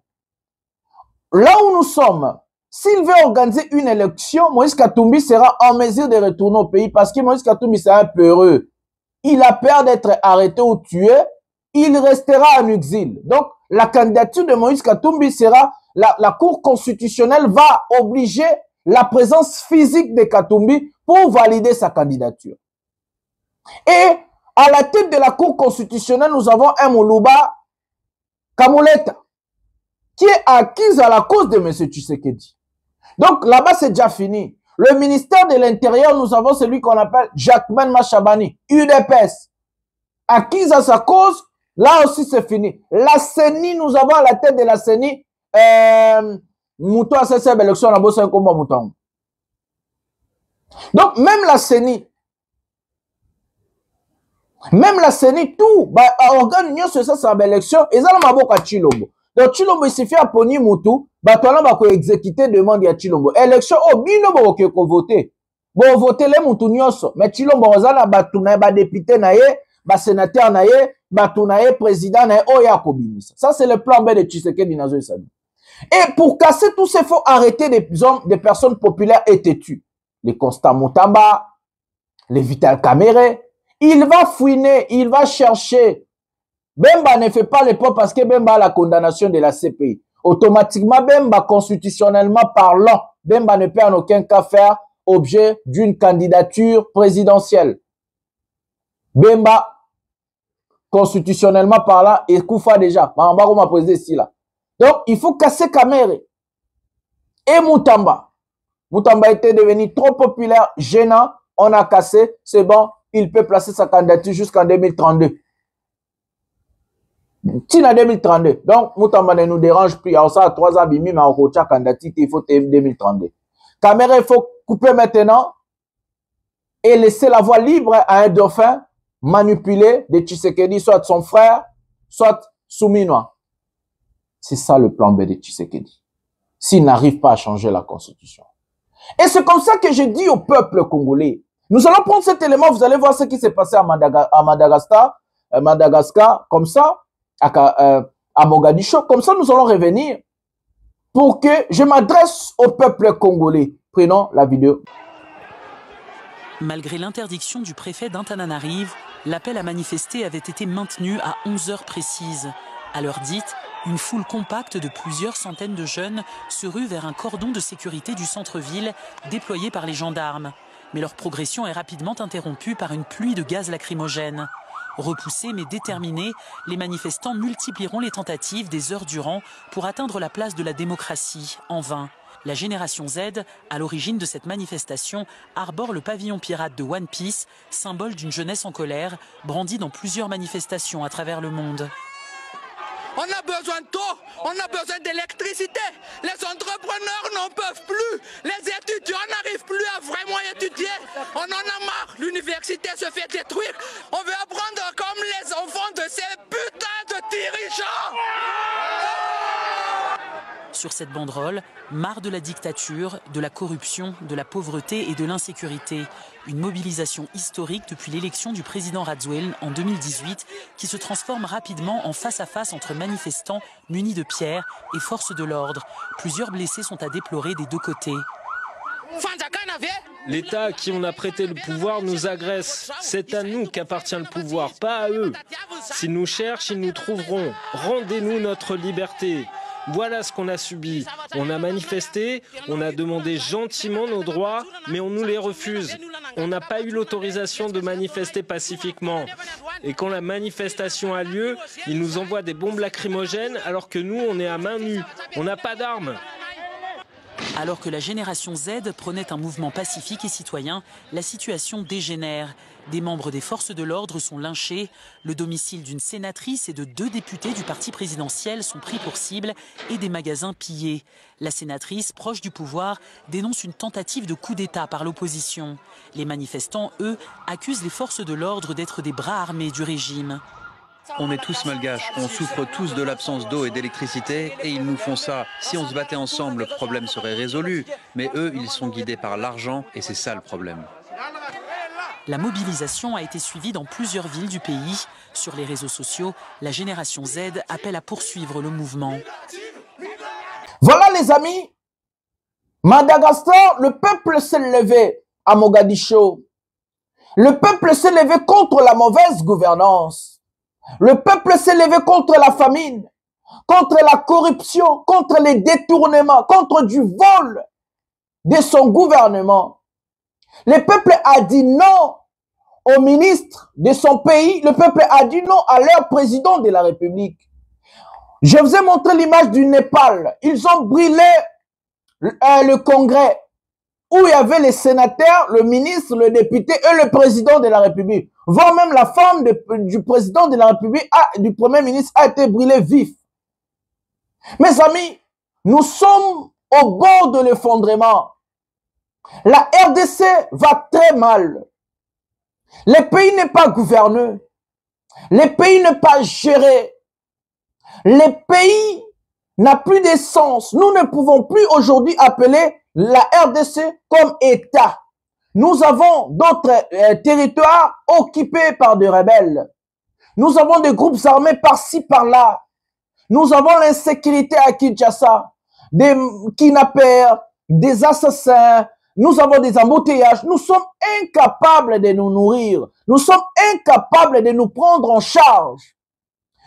Speaker 7: Là où nous sommes, s'il veut organiser une élection, Moïse Katumbi sera en mesure de retourner au pays parce que Moïse Katumbi, c'est un peureux. Il a peur d'être arrêté ou tué. Il restera en exil. Donc, la candidature de Moïse Katumbi sera, la Cour constitutionnelle va obliger la présence physique de Katumbi pour valider sa candidature. Et à la tête de la Cour constitutionnelle, nous avons un Moulouba Kamuleta qui est acquise à la cause de M. Tshisekedi. Donc là-bas, c'est déjà fini. Le ministère de l'Intérieur, nous avons celui qu'on appelle Jacquemain Machabani, UDPS. Acquise à sa cause, là aussi c'est fini. La CENI, nous avons à la tête de la CENI, Mouton à cette élection, on a bossé un combat Mouton. Donc, même la CENI, tout, bah, organe c'est ça, c'est l'élection, et ça, la maboka Chilombo. Donc, Chilombo, il suffit à poni Moutou, bah, toi, là, bah, quoi, exécuter demande à Chilombo. Élection, oh, bino, bah, ok, qu'on vote. Bon, voter les Moutou nyonso. Mais Chilombo, ozala, bah, tout na, bah, député naye, bah, sénateur naye, bah, tout naye, président naye, oh, ya, kobimisa. Ça, c'est le plan B de Tshisekedi Nazo Sabi. Et pour casser tout ça, il faut arrêter des hommes, des personnes populaires et têtues. Les Constant Moutamba, les Vital Kamere. Il va fouiner, il va chercher. Bemba ne fait pas les pots parce que Bemba a la condamnation de la CPI. Automatiquement, Bemba, constitutionnellement parlant, Bemba ne peut en aucun cas faire objet d'une candidature présidentielle. Bemba, constitutionnellement parlant, et Koufa déjà. M'a posé ici là. Donc, il faut casser Kamere. Et Moutamba. Moutamba était devenu trop populaire, gênant. On a cassé, c'est bon. Il peut placer sa candidature jusqu'en 2032. Tina 2032. Donc, Moutamba ne nous dérange plus. Alors, ça, à 3 ans, Bimi, mais on retient candidature, il faut 2032. Kamere, il faut couper maintenant et laisser la voie libre à un dauphin manipulé de Tshisekedi, soit son frère, soit Souminois. C'est ça le plan B de Tshisekedi. S'il n'arrive pas à changer la constitution. Et c'est comme ça que je dis au peuple congolais. Nous allons prendre cet élément, vous allez voir ce qui s'est passé à Madagascar, comme ça, à Mogadiscio, comme ça nous allons revenir pour que je m'adresse au peuple congolais. Prenons la vidéo.
Speaker 12: Malgré l'interdiction du préfet d'Antananarive, l'appel à manifester avait été maintenu à 11 heures précises. À l'heure dite, une foule compacte de plusieurs centaines de jeunes se rue vers un cordon de sécurité du centre-ville déployé par les gendarmes. Mais leur progression est rapidement interrompue par une pluie de gaz lacrymogène. Repoussés mais déterminés, les manifestants multiplieront les tentatives des heures durant pour atteindre la place de la démocratie, en vain. La génération Z, à l'origine de cette manifestation, arbore le pavillon pirate de One Piece, symbole d'une jeunesse en colère, brandi dans plusieurs manifestations à travers le monde.
Speaker 13: On a besoin d'eau, on a besoin d'électricité. Les entrepreneurs n'en peuvent plus. Les étudiants n'arrivent plus à vraiment étudier. On en a marre. L'université se fait détruire. On veut apprendre comme les enfants de ces putains de dirigeants.
Speaker 12: Sur cette banderole, marre de la dictature, de la corruption, de la pauvreté et de l'insécurité. Une mobilisation historique depuis l'élection du président Rajoelina en 2018 qui se transforme rapidement en face-à-face entre manifestants munis de pierres et forces de l'ordre. Plusieurs blessés sont à déplorer des deux côtés.
Speaker 14: L'État à qui on a prêté le pouvoir nous agresse. C'est à nous qu'appartient le pouvoir, pas à eux. S'ils nous cherchent, ils nous trouveront. Rendez-nous notre liberté. Voilà ce qu'on a subi. On a manifesté, on a demandé gentiment nos droits, mais on nous les refuse. On n'a pas eu l'autorisation de manifester pacifiquement. Et quand la manifestation a lieu, ils nous envoient des bombes lacrymogènes alors que nous, on est à main nue. On n'a pas d'armes.
Speaker 12: Alors que la génération Z prenait un mouvement pacifique et citoyen, la situation dégénère. Des membres des forces de l'ordre sont lynchés, le domicile d'une sénatrice et de 2 députés du parti présidentiel sont pris pour cible et des magasins pillés. La sénatrice, proche du pouvoir, dénonce une tentative de coup d'État par l'opposition. Les manifestants, eux, accusent les forces de l'ordre d'être des bras armés du régime.
Speaker 15: On est tous malgaches, on souffre tous de l'absence d'eau et d'électricité et ils nous font ça. Si on se battait ensemble, le problème serait résolu. Mais eux, ils sont guidés par l'argent et c'est ça le problème.
Speaker 12: La mobilisation a été suivie dans plusieurs villes du pays. Sur les réseaux sociaux, la génération Z appelle à poursuivre le mouvement.
Speaker 7: Voilà les amis, Madagascar, le peuple s'est levé à Mogadiscio. Le peuple s'est levé contre la mauvaise gouvernance. Le peuple s'est levé contre la famine, contre la corruption, contre les détournements, contre du vol de son gouvernement. Le peuple a dit non au ministre de son pays. Le peuple a dit non à leur président de la République. Je vous ai montré l'image du Népal. Ils ont brûlé le Congrès où il y avait les sénateurs, le ministre, le député et le président de la République. Voire même la femme du président de la République, du premier ministre, a été brûlée vif. Mes amis, nous sommes au bord de l'effondrement. La RDC va très mal. Le pays n'est pas gouverné. Le pays n'est pas géré. Le pays n'a plus de sens. Nous ne pouvons plus aujourd'hui appeler la RDC comme État. Nous avons d'autres territoires occupés par des rebelles. Nous avons des groupes armés par-ci, par-là. Nous avons l'insécurité à Kinshasa, des kidnappeurs, des assassins. Nous avons des embouteillages. Nous sommes incapables de nous nourrir. Nous sommes incapables de nous prendre en charge.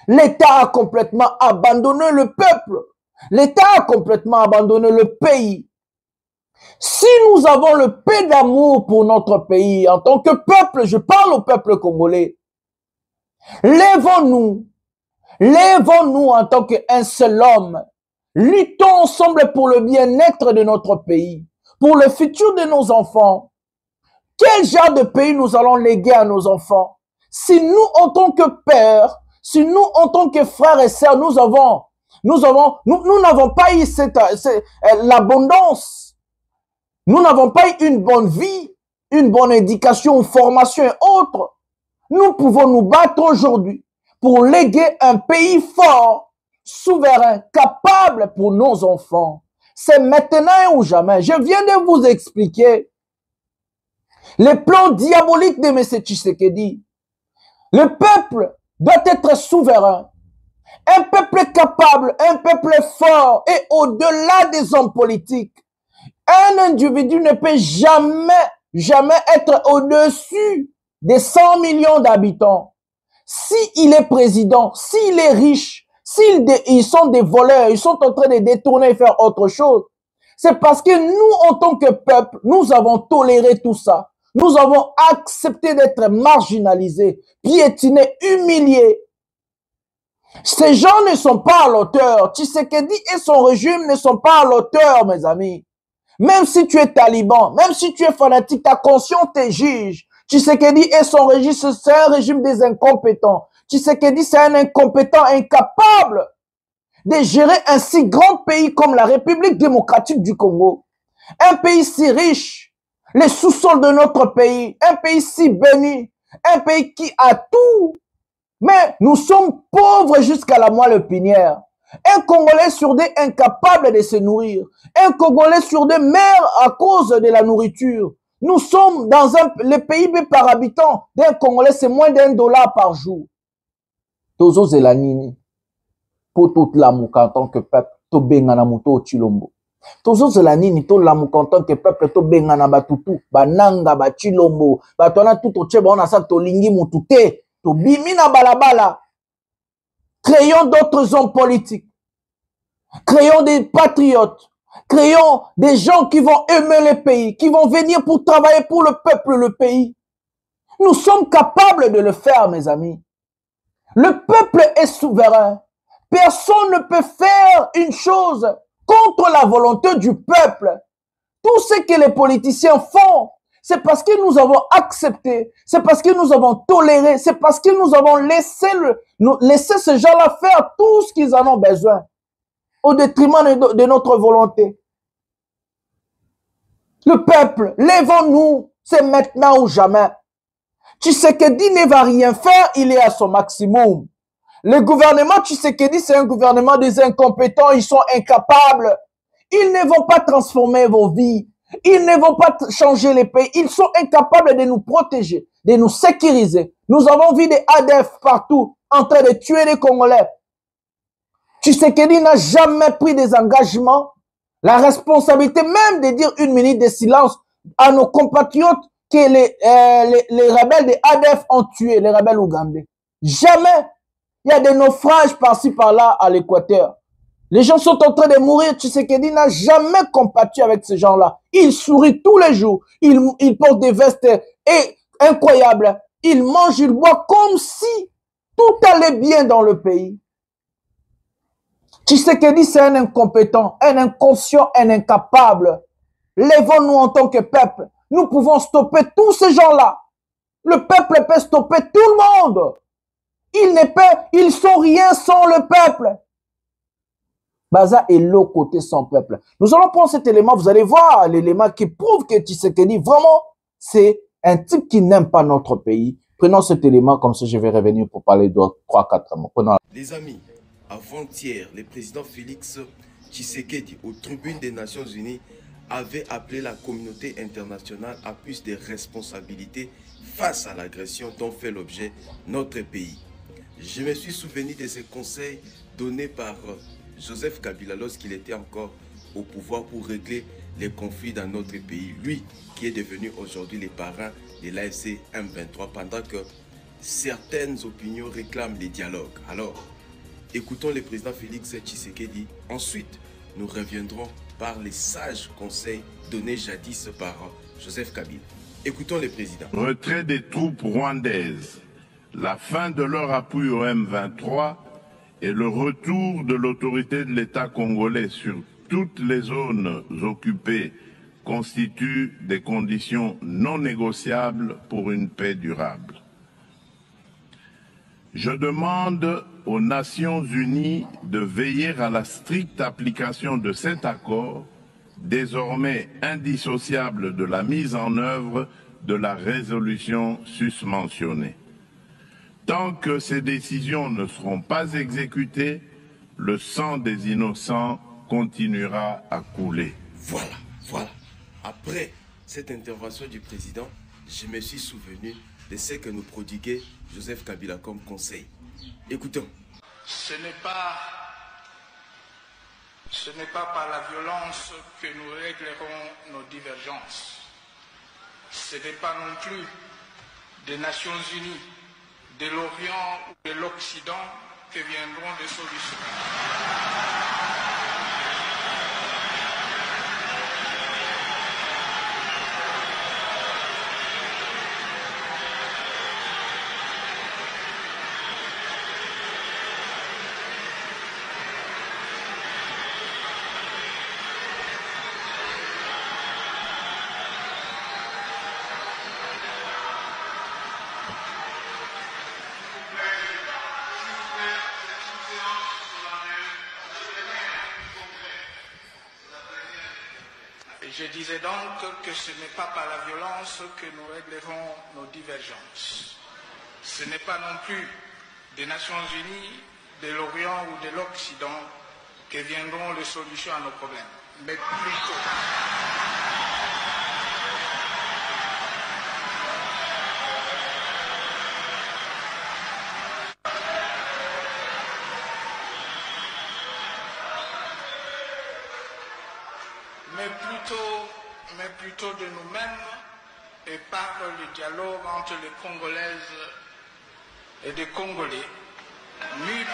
Speaker 7: L'État a complètement abandonné le peuple. L'État a complètement abandonné le pays. Si nous avons le peu d'amour pour notre pays, en tant que peuple, je parle au peuple congolais, lèvons-nous en tant qu'un seul homme. Luttons ensemble pour le bien-être de notre pays, pour le futur de nos enfants. Quel genre de pays nous allons léguer à nos enfants? Si nous, en tant que pères, si nous, en tant que frères et sœurs, nous n'avons pas eu l'abondance, nous n'avons pas eu une bonne vie, une bonne éducation, une formation et autres, nous pouvons nous battre aujourd'hui pour léguer un pays fort, souverain, capable pour nos enfants. C'est maintenant ou jamais. Je viens de vous expliquer les plans diaboliques de M. Tshisekedi. Le peuple doit être souverain. Un peuple capable, un peuple fort et au-delà des hommes politiques. Un individu ne peut jamais être au-dessus des 100 millions d'habitants. S'il est président, s'il est riche, ils sont des voleurs, ils sont en train de détourner et faire autre chose, c'est parce que nous, en tant que peuple, nous avons toléré tout ça. Nous avons accepté d'être marginalisés, piétinés, humiliés. Ces gens ne sont pas à l'auteur. Tshisekedi et son régime ne sont pas à l'auteur, mes amis. Même si tu es taliban, même si tu es fanatique, ta conscience te juge. Tshisekedi et son régime, c'est un régime des incompétents. Tshisekedi, c'est un incompétent incapable de gérer un si grand pays comme la République démocratique du Congo. Un pays si riche, les sous-sols de notre pays, un pays si béni, un pays qui a tout. Mais nous sommes pauvres jusqu'à la moelle épinière. Un Congolais sur deux incapable de se nourrir. Un Congolais sur deux meurt à cause de la nourriture. Nous sommes dans le PIB par habitant d'un Congolais, c'est moins d'$1 par jour. Tozo zelanini. Pour toute la mouka en tant que peuple, to bengana muto chilombo. Tozo zelanini, to la mouka en tant que peuple, to bengana batutu, bananga, bachilombo, batona tout au tcheba, on a ça, to lingi mutute, to bimina balabala. Créons d'autres hommes politiques. Créons des patriotes. Créons des gens qui vont aimer le pays, qui vont venir pour travailler pour le peuple, le pays. Nous sommes capables de le faire, mes amis. Le peuple est souverain. Personne ne peut faire une chose contre la volonté du peuple. Tout ce que les politiciens font, c'est parce que nous avons accepté, c'est parce que nous avons toléré, c'est parce que nous avons laissé ces gens-là faire tout ce qu'ils en ont besoin, au détriment de notre volonté. Le peuple, lèvons-nous, c'est maintenant ou jamais. Tshisekedi ne va rien faire, il est à son maximum. Le gouvernement Tshisekedi, c'est un gouvernement des incompétents, ils sont incapables. Ils ne vont pas transformer vos vies. Ils ne vont pas changer les pays. Ils sont incapables de nous protéger, de nous sécuriser. Nous avons vu des ADF partout en train de tuer les Congolais. Tshisekedi n'a jamais pris des engagements, la responsabilité même de dire 1 minute de silence à nos compatriotes que les rebelles des ADF ont tué, les rebelles ougandais. Jamais. Il y a des naufrages par-ci par-là à l'Équateur. Les gens sont en train de mourir. Tshisekedi n'a jamais combattu avec ces gens-là. Il sourit tous les jours. Il porte des vestes incroyables. Il mange, il boit comme si tout allait bien dans le pays. Tshisekedi, c'est un incompétent, un inconscient, un incapable. Lèvons-nous en tant que peuple. Nous pouvons stopper tous ces gens-là. Le peuple peut stopper tout le monde. Ils sont rien sans le peuple. Baza est l'autre côté son peuple. Nous allons prendre cet élément, vous allez voir l'élément qui prouve que Tshisekedi, vraiment, c'est un type qui n'aime pas notre pays. Prenons cet élément, comme ça je vais revenir pour parler d'autres 3-4 mots.
Speaker 16: Les amis, avant-hier, le président Félix Tshisekedi, aux tribunes des Nations Unies, avait appelé la communauté internationale à plus de responsabilités face à l'agression dont fait l'objet notre pays. Je me suis souvenu de ces conseils donnés par Joseph Kabila lorsqu'il était encore au pouvoir pour régler les conflits dans notre pays. Lui qui est devenu aujourd'hui le parrain de l'AFC M23 pendant que certaines opinions réclament les dialogues. Alors, écoutons le président Félix Tshisekedi. Ensuite, nous reviendrons par les sages conseils donnés jadis par Joseph Kabila. Écoutons le président.
Speaker 4: Retrait des troupes rwandaises, la fin de leur appui au M23 et le retour de l'autorité de l'État congolais sur toutes les zones occupées constituent des conditions non négociables pour une paix durable. Je demande aux Nations Unies de veiller à la stricte application de cet accord, désormais indissociable de la mise en œuvre de la résolution susmentionnée. Tant que ces décisions ne seront pas exécutées, le sang des innocents continuera à couler.
Speaker 16: Voilà. Après cette intervention du président, je me suis souvenu de ce que nous prodiguait Joseph Kabila comme conseil. Écoutons.
Speaker 17: Ce n'est pas par la violence que nous réglerons nos divergences. Ce n'est pas non plus des Nations Unies, de l'Orient ou de l'Occident que viendront des solutions. Je disais donc que ce n'est pas par la violence que nous réglerons nos divergences. Ce n'est pas non plus des Nations Unies, de l'Orient ou de l'Occident que viendront les solutions à nos problèmes, mais plutôt... mais plutôt de nous-mêmes et par le dialogue entre les Congolaises et des Congolais, mus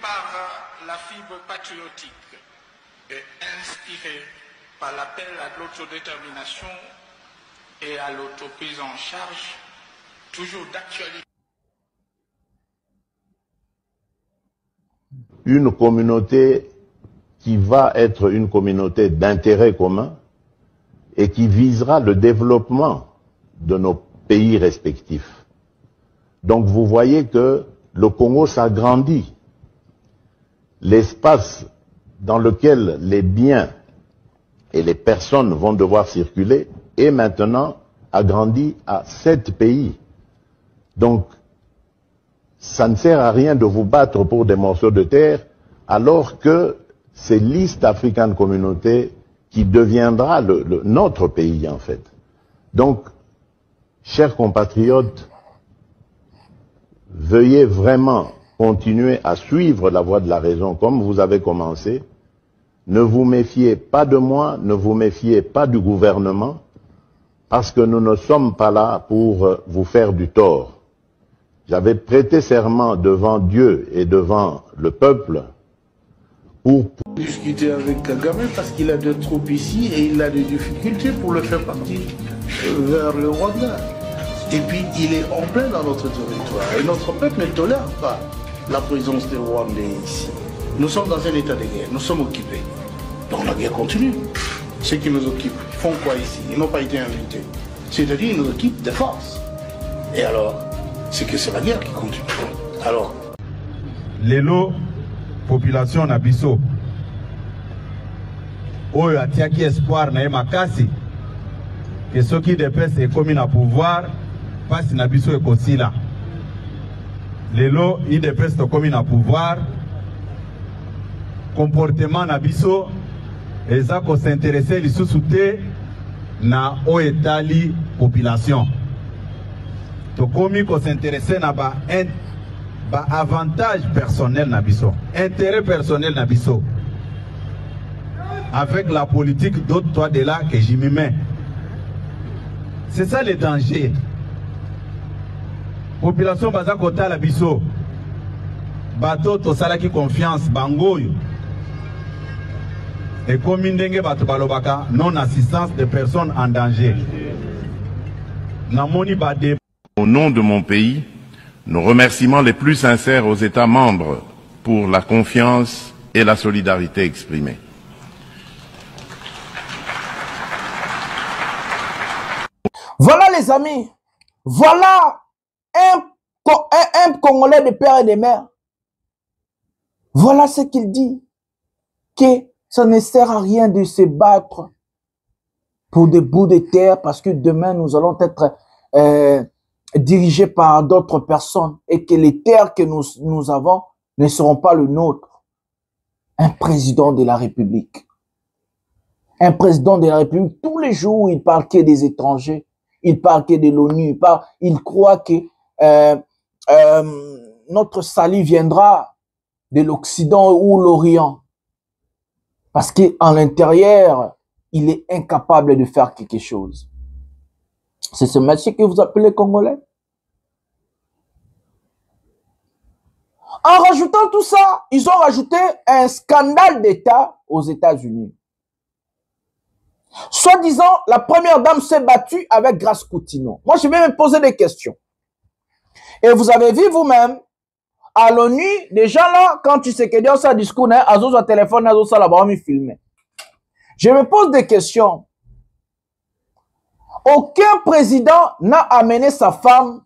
Speaker 17: par la fibre patriotique et inspirés par l'appel à l'autodétermination et à l'autoprise en charge, toujours d'actualité.
Speaker 2: Une communauté qui va être une communauté d'intérêt commun et qui visera le développement de nos pays respectifs. Donc vous voyez que le Congo s'agrandit. L'espace dans lequel les biens et les personnes vont devoir circuler est maintenant agrandi à 7 pays. Donc, ça ne sert à rien de vous battre pour des morceaux de terre, alors que c'est l'East African Communauté qui deviendra notre pays, en fait. Donc, chers compatriotes, veuillez vraiment continuer à suivre la voie de la raison comme vous avez commencé. Ne vous méfiez pas de moi, ne vous méfiez pas du gouvernement, parce que nous ne sommes pas là pour vous faire du tort. J'avais prêté serment devant Dieu et devant le peuple pour
Speaker 18: discuter avec Kagame parce qu'il a des troupes ici et il a des difficultés pour le faire partir vers le Rwanda. Et puis il est en plein dans notre territoire. Et notre peuple ne tolère pas la présence des Rwandais ici. Nous sommes dans un état de guerre, nous sommes occupés. Donc la guerre continue. Ceux qui nous occupent font quoi ici? Ils n'ont pas été invités. C'est-à-dire ils nous occupent de force. Et alors, c'est que c'est la guerre qui continue. Alors,
Speaker 19: lelo population na biso oyo atiaki espoir na ye makasi que soki DPS ekomi na pouvoir pasi na biso ekosila. Lelo IDPS tokomi na pouvoir, comportement na biso eza ko s'intéresser lisusu te na o etali population. Tokomi ko s'intéresser na ba avantage personnel na biso, intérêt personnel na biso. Avec la politique d'autres toi de là que j'y m'y mets. C'est ça le danger. Population baza kota la biso. Bato to salaki confiance bangoyo. Et comme ndenge bato balobaka non assistance de personnes en danger. Namoni bade.
Speaker 4: Au nom de mon pays, nos remerciements les plus sincères aux États membres pour la confiance et la solidarité exprimée.
Speaker 7: Voilà les amis, voilà un Congolais de père et de mère. Voilà ce qu'il dit, que ça ne sert à rien de se battre pour des bouts de terre parce que demain nous allons être dirigés par d'autres personnes et que les terres que nous avons ne seront pas le nôtre. Un président de la République. Un président de la République, tous les jours, il parle que des étrangers. Il parle que de l'ONU, il croit que notre salut viendra de l'Occident ou l'Orient. Parce qu'en l'intérieur, il est incapable de faire quelque chose. C'est ce monsieur que vous appelez Congolais? En rajoutant tout ça, ils ont rajouté un scandale d'État aux États-Unis. Soi-disant, la première dame s'est battue avec Grace Coutinho. Moi, je vais me poser des questions. Et vous avez vu vous-même, à l'ONU, déjà là, quand tu sais que Dieu a un discours, Azo a téléphone, Azo a là-bas, me filmer. Je me pose des questions. Aucun président n'a amené sa femme.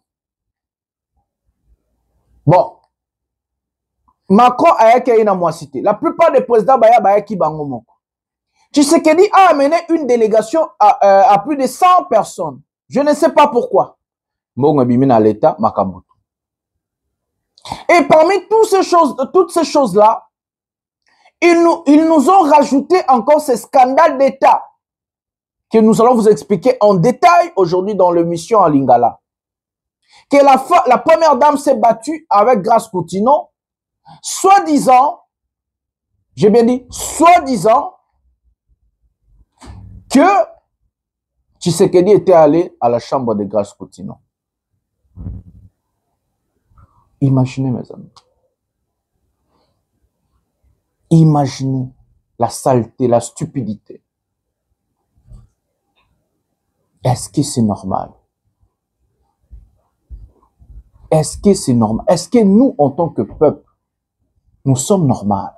Speaker 7: Bon. Macron a été une cité. La plupart des présidents, baya qui bangomoko. Tshisekedi a amené une délégation à plus de 100 personnes. Je ne sais pas pourquoi. l'État, et parmi toutes ces choses-là, ils nous ont rajouté encore ces scandales d'État que nous allons vous expliquer en détail aujourd'hui dans l'émission à Lingala. Que la première dame s'est battue avec Grace Coutinho, soi-disant, j'ai bien dit, soi-disant, que Tshisekedi était allé à la chambre de Grace Coutinho. Imaginez, mes amis. Imaginez la saleté, la stupidité. Est-ce que c'est normal? Est-ce que c'est normal? Est-ce que nous, en tant que peuple, nous sommes normaux?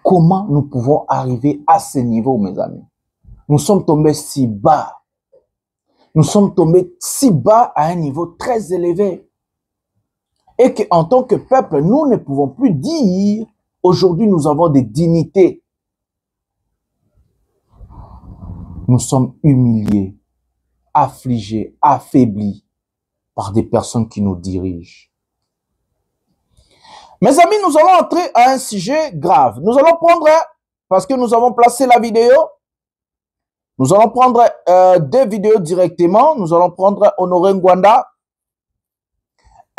Speaker 7: Comment nous pouvons arriver à ce niveau, mes amis? Nous sommes tombés si bas. Nous sommes tombés si bas à un niveau très élevé. Et qu'en tant que peuple, nous ne pouvons plus dire aujourd'hui nous avons des dignités. Nous sommes humiliés, affligés, affaiblis par des personnes qui nous dirigent. Mes amis, nous allons entrer à un sujet grave. Nous allons prendre, parce que nous avons placé la vidéo, nous allons prendre deux vidéos directement. Nous allons prendre Honoré Ngwanda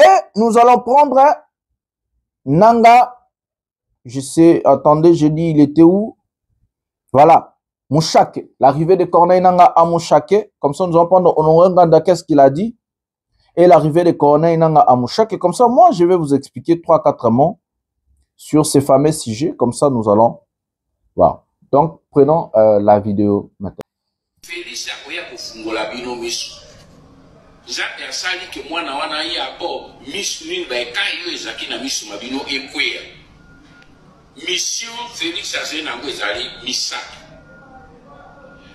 Speaker 7: et nous allons prendre Nanga. Je sais, attendez, je dis, il était où? Voilà, Mouchake. L'arrivée de Corneille Nanga à Mouchake. Comme ça, nous allons prendre Honoré Ngwanda, qu'est-ce qu'il a dit? Et l'arrivée de Corneille Nanga à Mouchake. Et comme ça, moi, je vais vous expliquer 3-4 mots sur ces fameux sujets. Comme ça, nous allons voir. Donc, prenons la vidéo maintenant.
Speaker 20: Félix akoya kofungola bino miso. Nzambe asali ke mwana wana ye abo miso nini baekai yo ezaki na miso mabino ekweya. Mission Félix azali nango ezali misato.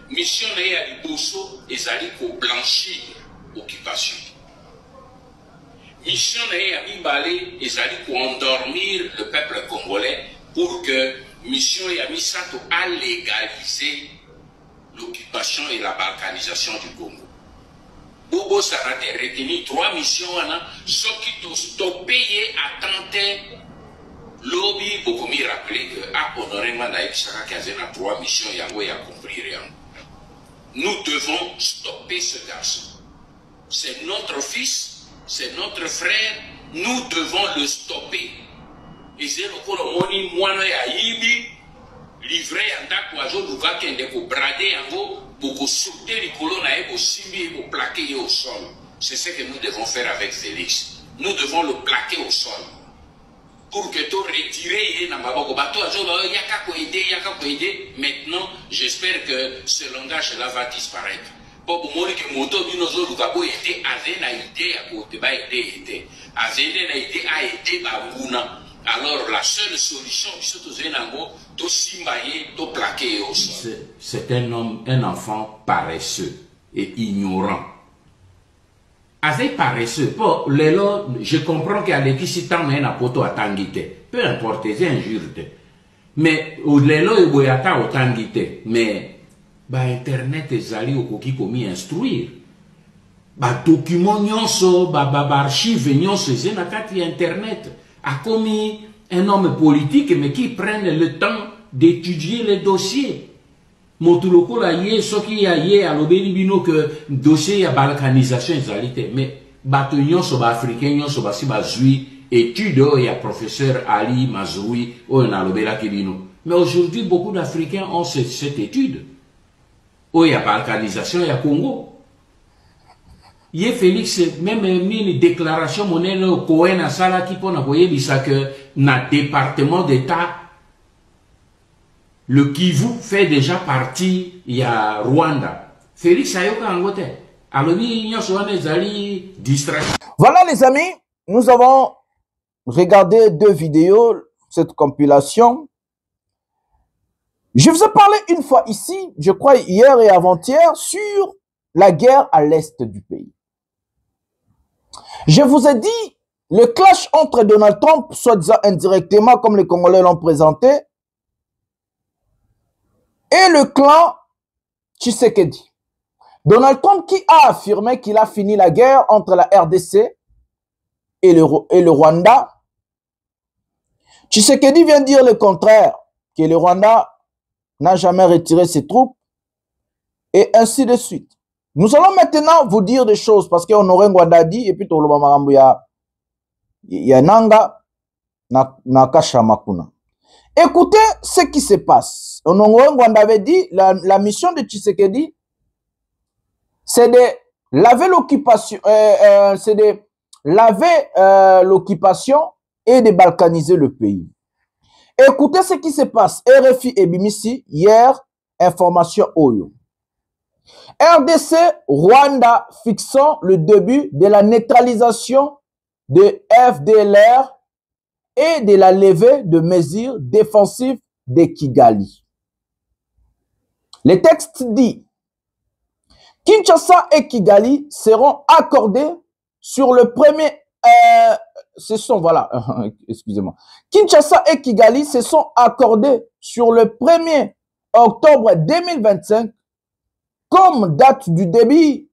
Speaker 20: Mission na ye ya liboso ezali ko blanchir occupation. mission à Mibale et pour endormir le peuple congolais pour que mission à Misato a légalisé l'occupation et la balkanisation du Congo. Bobo Sarate retenu 3 missions, ce qui ont stoppé et attenté. Lobby, beaucoup m'y rappeler que à Honoré Mandaïk Saka Kazena 3 missions, Yango y a compris rien. Nous devons stopper ce garçon. C'est notre fils, c'est notre frère, nous devons le stopper. Et c'est le coup de moni, moi, Ibi, livré en Dakwazo, Louva Kendeko, bradé en go, pour sauter les colonnes et pour simbi et pour plaquer au sol. C'est ce que nous devons faire avec Félix. Nous devons le plaquer au sol. Pour que tu retires, maintenant, j'espère que ce langage-là va disparaître. Pour moi, que moto binozo lukabo était avec la idée à côté, bah était avec la idée a été babuna. Alors la seule solution, c'est un homme, un enfant paresseux et ignorant. Assez paresseux. Bon, je comprends qu'à l'équipe, mais un poto à tangité. Peu importe, c'est injure. Mais au lelo et boyata au tangité. Mais bah internet est allé au coquille commis instruire. Bah document nyonso, bah archive nyonso, c'est na kati internet. A commis un homme politique mais qui prenne le temps d'étudier les dossiers. Motuloko la yé, ce qui a yé à l'obénibino que dossier à balkanisation exalité. Mais bâtonnions sur africains, yon sur basi bazui, études, il y a professeur Ali Mazoui, ou un alobela kibino. Mais aujourd'hui, beaucoup d'Africains ont cette étude. Où il y a balkanisation, il y a Congo. Yé Félix, même une déclaration monnaie au Cohen à Sala qui peut envoyer ça que na département d'État. Le Kivu fait déjà partie, il y a Rwanda. Félix Ayoka Angote.
Speaker 7: Voilà les amis, nous avons regardé 2 vidéos, cette compilation. Je vous ai parlé une fois ici, je crois hier et avant-hier, sur la guerre à l'est du pays. Je vous ai dit, le clash entre Donald Trump, soi-disant indirectement, comme les Congolais l'ont présenté, et le clan Tshisekedi. Donald Trump qui a affirmé qu'il a fini la guerre entre la RDC et le Rwanda. Tshisekedi vient dire le contraire, que le Rwanda n'a jamais retiré ses troupes, et ainsi de suite. Nous allons maintenant vous dire des choses, parce qu'on aurait Ngwadadi, et puis tout le monde ya Nanga, Nakasha Makuna. Écoutez ce qui se passe. Ngwanda avait dit, la mission de Tshisekedi, c'est de laver l'occupation, l'occupation et de balkaniser le pays. Écoutez ce qui se passe. RFI et Bimissi, hier, information Oyo. RDC, Rwanda fixant le début de la neutralisation de FDLR et de la levée de mesures défensives de Kigali. Le texte dit: Kinshasa et Kigali seront accordés sur le premier... excusez-moi. Kinshasa et Kigali se sont accordés sur le 1er octobre 2025 comme date du début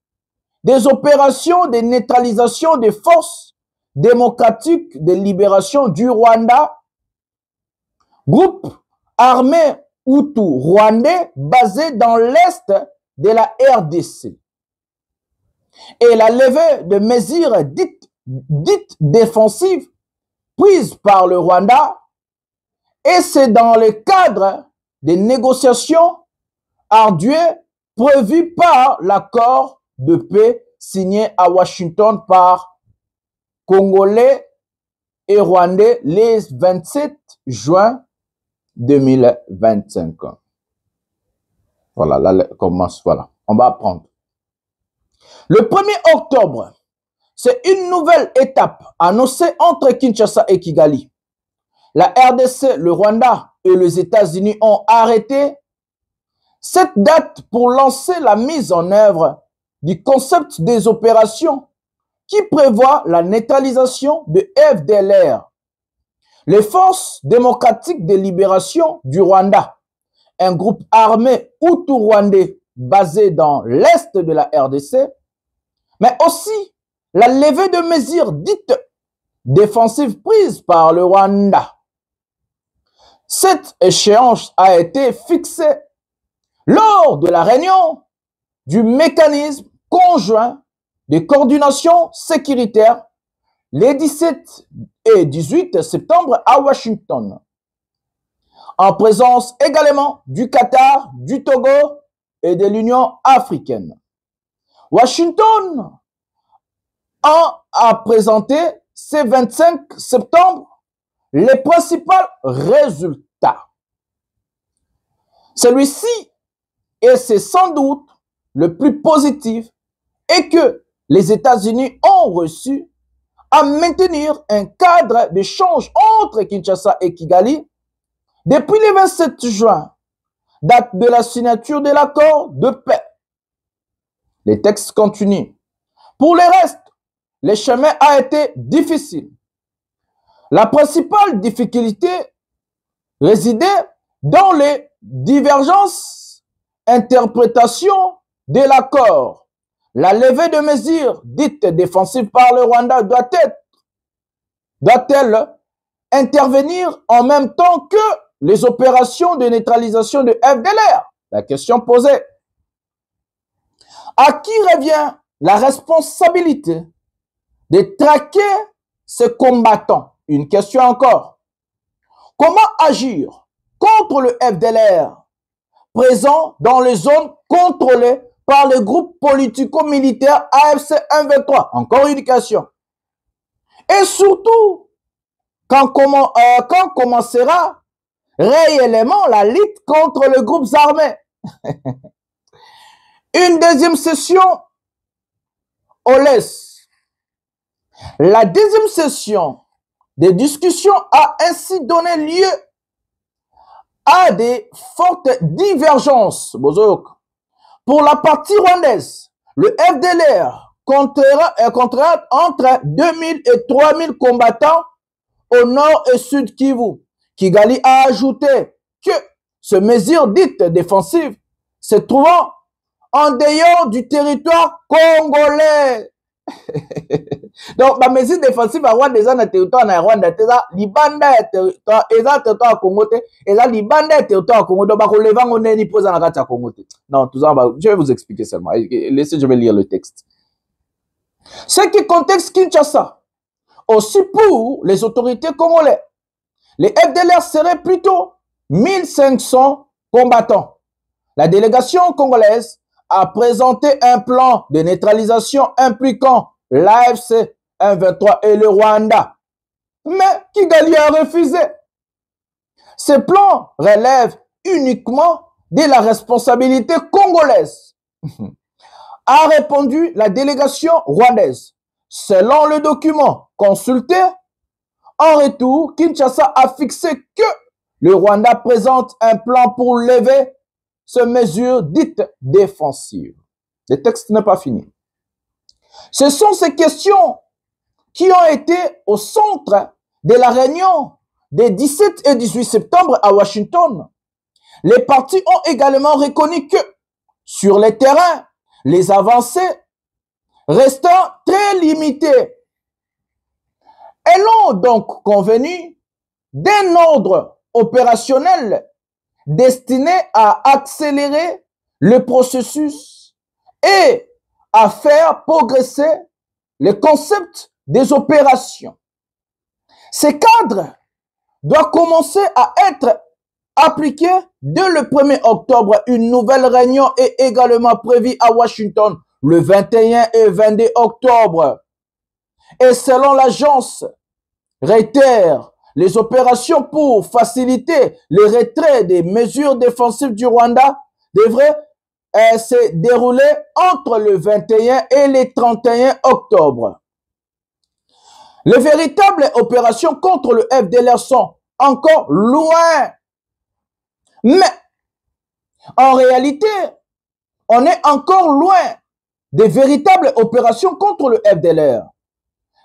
Speaker 7: des opérations de neutralisation des forces démocratiques de libération du Rwanda, groupe armé Hutu rwandais basé dans l'est de la RDC, et la levée de mesures dites défensives prises par le Rwanda, et c'est dans le cadre des négociations ardues prévues par l'accord de paix signé à Washington par Congolais et Rwandais le 27 juin 2025. Voilà, là, commence, voilà. On va apprendre. Le 1er octobre, c'est une nouvelle étape annoncée entre Kinshasa et Kigali. La RDC, le Rwanda et les États-Unis ont arrêté cette date pour lancer la mise en œuvre du concept des opérations qui prévoit la neutralisation de FDLR, les Forces démocratiques de libération du Rwanda, un groupe armé hutu-rwandais basé dans l'est de la RDC, mais aussi la levée de mesures dites défensives prises par le Rwanda. Cette échéance a été fixée lors de la réunion du mécanisme conjoint de coordination sécuritaire les 17 et 18 septembre à Washington, en présence également du Qatar, du Togo et de l'Union africaine. Washington a présenté ce 25 septembre les principaux résultats. Celui-ci, et c'est sans doute le plus positif, est que les États-Unis ont reçu à maintenir un cadre d'échange entre Kinshasa et Kigali depuis le 27 juin, date de la signature de l'accord de paix. Les textes continuent. Pour le reste, le chemin a été difficile. La principale difficulté résidait dans les divergences interprétations de l'accord. La levée de mesures dites défensives par le Rwanda doit-elle intervenir en même temps que les opérations de neutralisation de FDLR? La question posée. À qui revient la responsabilité de traquer ces combattants? Une question encore. Comment agir contre le FDLR présent dans les zones contrôlées par le groupe politico-militaire AFC M23? Encore une question. Et surtout, quand commencera réellement la lutte contre les groupes armés? Une deuxième session au laisse. La deuxième session des discussions a ainsi donné lieu à des fortes divergences. Pour la partie rwandaise, le FDLR comptera entre 2000 et 3000 combattants au nord et sud Kivu. Kigali a ajouté que ces mesures dites défensives se trouvant en dehors du territoire congolais. Donc, la mesure défensive à Rwanda, dans le territoire de Rwanda, libanda territoire Congo, libanda territoire Congo, donc non, tout ça, je vais vous expliquer seulement. Laissez, je vais lire le texte. Ce qui contexte Kinshasa, aussi pour les autorités congolaises, les FDLR seraient plutôt 1500 combattants. La délégation congolaise a présenté un plan de neutralisation impliquant l'AFC M23 et le Rwanda. Mais Kigali a refusé. Ce plan relève uniquement de la responsabilité congolaise, a répondu la délégation rwandaise. Selon le document consulté, en retour, Kinshasa a fixé que le Rwanda présente un plan pour lever ces mesures dites défensives. Le texte n'est pas fini. Ce sont ces questions qui ont été au centre de la réunion des 17 et 18 septembre à Washington. Les partis ont également reconnu que, sur le terrain, les avancées restant très limitées. Elles ont donc convenu d'un ordre opérationnel destiné à accélérer le processus et à faire progresser le concept des opérations. Ce cadre doit commencer à être appliqué dès le 1er octobre. Une nouvelle réunion est également prévue à Washington le 21 et 22 octobre. Et selon l'agence Reuters, les opérations pour faciliter le retrait des mesures défensives du Rwanda devraient se dérouler entre le 21 et le 31 octobre. Les véritables opérations contre le FDLR sont encore loin. Mais, en réalité, on est encore loin des véritables opérations contre le FDLR.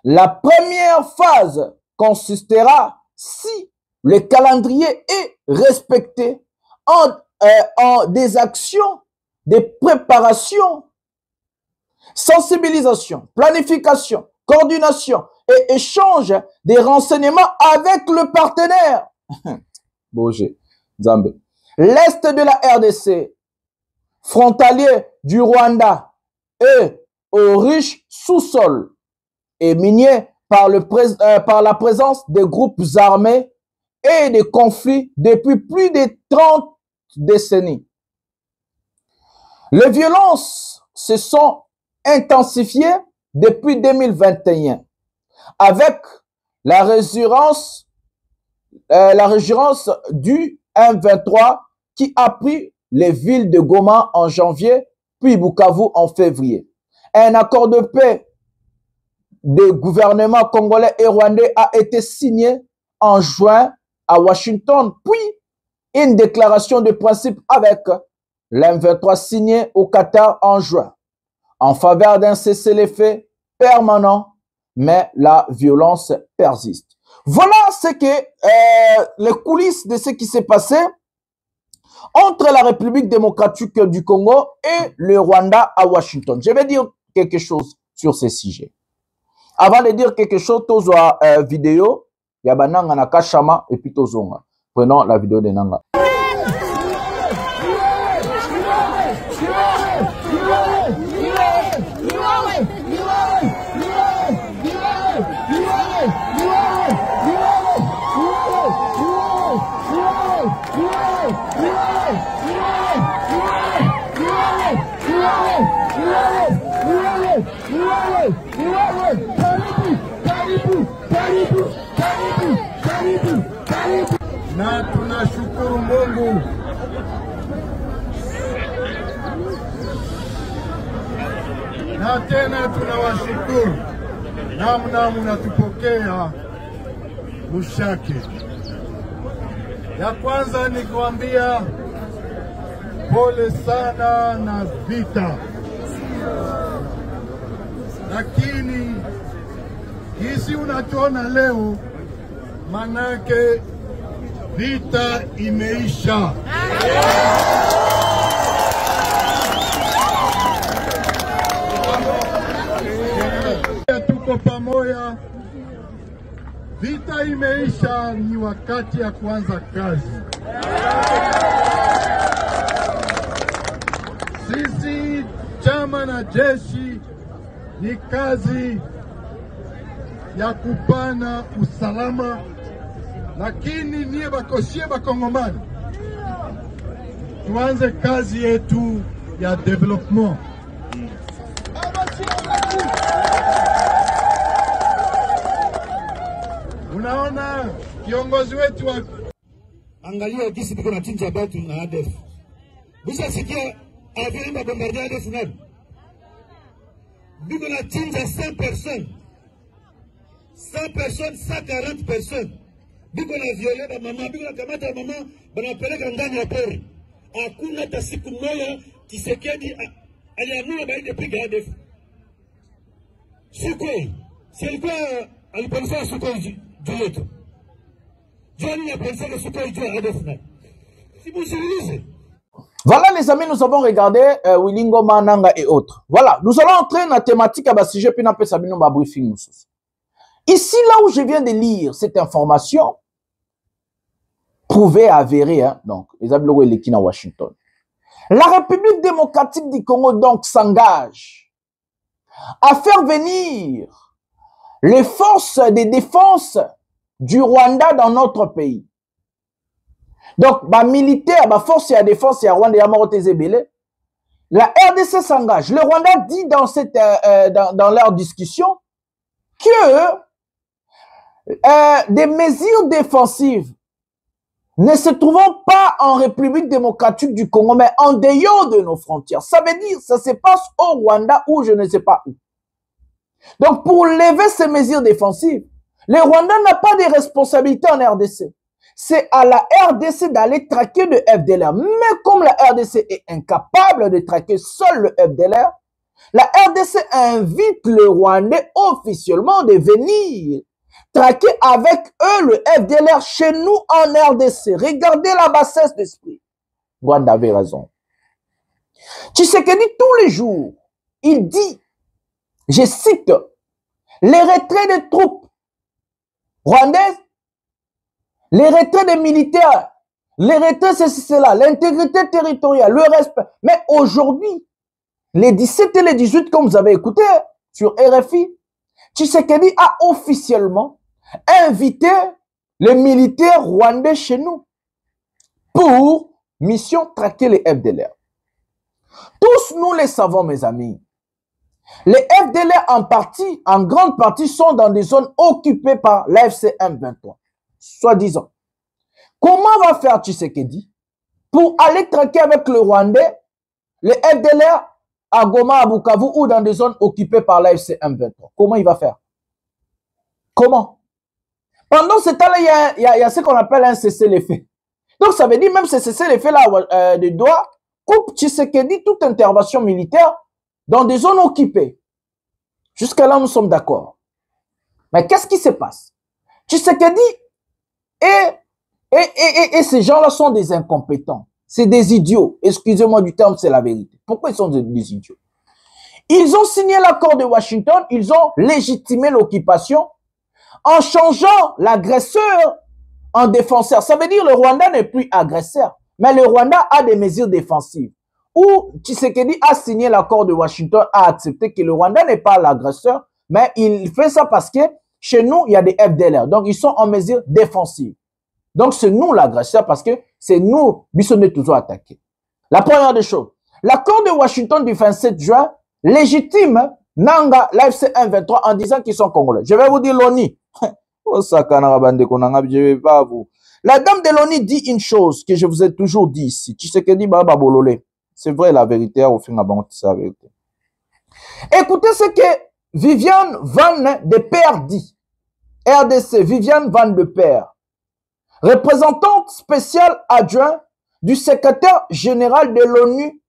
Speaker 7: La première phase consistera, si le calendrier est respecté, en des actions, des préparations, sensibilisation, planification, coordination et échange des renseignements avec le partenaire. Bougé, Zambé. L'Est de la RDC, frontalier du Rwanda et au riche sous-sol et minier par la présence des groupes armés et des conflits depuis plus de 30 décennies. Les violences se sont intensifiées depuis 2021 avec la résurgence du M23 qui a pris les villes de Goma en janvier puis Bukavu en février. Un accord de paix des gouvernements congolais et rwandais a été signé en juin à Washington, puis une déclaration de principe avec l'M23 signée au Qatar en juin, en faveur d'un cessez-le-feu permanent, mais la violence persiste. Voilà ce que les coulisses de ce qui s'est passé entre la République démocratique du Congo et le Rwanda à Washington. Je vais dire quelque chose sur ces sujets. Avant de dire quelque chose, tozwa vidéo, yabananga na kashama et puis tozonga. Prenons la vidéo de Nanga.
Speaker 11: Na tunashukuru Mungu na tena tunawashukuru namna mnatupokea Mushaki. Ya kwanza ni kuambia pole sana na vita, lakini hizi unatuona leo, manake vita imeisha. Tuko pamoja, vita imeisha, ni wakati ya kuanza kazi. Sisi chama na jeshi ni kazi ya kupana usalama, lakini niye bakoshie bakongomani tuanze kazi yetu ya development. Unaona kiongozi wetu wa
Speaker 8: angalia gisi biko na chinja batu na ADF. Bisa sikia avion ba bombarder ADF nani? Biko na chinja 100 personnes. 100 personnes, 140 personnes. Biko na viole ba mama, biko na kamata mama, banapeleka ndani ya pori. Hakuna hata siku moja Tshisekedi aliamua baende piga ADF. Sukhoi, si alikuwa alipensa Sukhoi juu yetu. Johnny alipensa que Sukhoi juu ADF na. Si vous civilisez.
Speaker 7: Voilà les amis, nous avons regardé Willy Ngoma, Nanga et autres. Voilà, nous allons entrer dans la thématique à sujet puis n'appelle Sabino ba briefing. Ici, là où je viens de lire cette information, prouvée, avérée, hein, donc, les amis l'équipe à Washington. La République démocratique du Congo, donc, s'engage à faire venir les forces de défense du Rwanda dans notre pays. Donc, bah, militaire, bah, force de défense, ya Rwanda, ya Marotezebele. La RDC s'engage. Le Rwanda dit dans leur discussion que des mesures défensives ne se trouvant pas en République démocratique du Congo, mais en dehors de nos frontières. Ça veut dire que ça se passe au Rwanda ou je ne sais pas où. Donc, pour lever ces mesures défensives, le Rwanda n'a pas de responsabilité en RDC. C'est à la RDC d'aller traquer le FDLR. Mais comme la RDC est incapable de traquer seul le FDLR, La RDC invite le Rwandais officiellement de venir traquer avec eux le FDLR chez nous en RDC. Regardez la bassesse d'esprit. Rwanda avait raison. Tshisekedi, tous les jours, il dit, je cite, les retraits des troupes rwandaises, les retraits des militaires, les retraits, c'est là, l'intégrité territoriale, le respect. Mais aujourd'hui, les 17 et les 18, comme vous avez écouté sur RFI, Tshisekedi a officiellement invité les militaires rwandais chez nous pour mission traquer les FDLR. Tous nous les savons, mes amis. Les FDLR en grande partie, sont dans des zones occupées par l'AFC M23, soi-disant. Comment va faire Tshisekedi pour aller traquer avec le Rwandais les FDLR à Goma, à Bukavu ou dans des zones occupées par l'AFC M23? Comment il va faire? Comment? Pendant ce temps-là, il y a ce qu'on appelle un cessez-le-feu. Donc ça veut dire même ce cessez-le-feu là de Doha coupe Tshisekedi toute intervention militaire dans des zones occupées. Jusqu'à là, nous sommes d'accord. Mais qu'est-ce qui se passe? Tshisekedi et ces gens-là sont des incompétents. C'est des idiots. Excusez-moi du terme, c'est la vérité. Pourquoi ils sont des idiots? Ils ont signé l'accord de Washington, ils ont légitimé l'occupation en changeant l'agresseur en défenseur. Ça veut dire que le Rwanda n'est plus agresseur, mais le Rwanda a des mesures défensives. Où Tshisekedi a signé l'accord de Washington, a accepté que le Rwanda n'est pas l'agresseur, mais il fait ça parce que chez nous, il y a des FDLR. Donc, ils sont en mesure défensive. Donc, c'est nous l'agresseur parce que c'est nous, Bissonne toujours attaqué. La première des choses, l'accord de Washington du 27 juin légitime Nanga, l'AFC M23 en disant qu'ils sont congolais. Je vais vous dire l'ONU. Je vais pas vous. La dame de l'ONU dit une chose que je vous ai toujours dit ici. Tshisekedi Baba Bololé. C'est vrai la vérité, au fin de la vérité. Écoutez ce que Viviane Van de Père dit. RDC, Viviane Van de Père. Représentante spéciale adjointe du secrétaire général de l'ONU,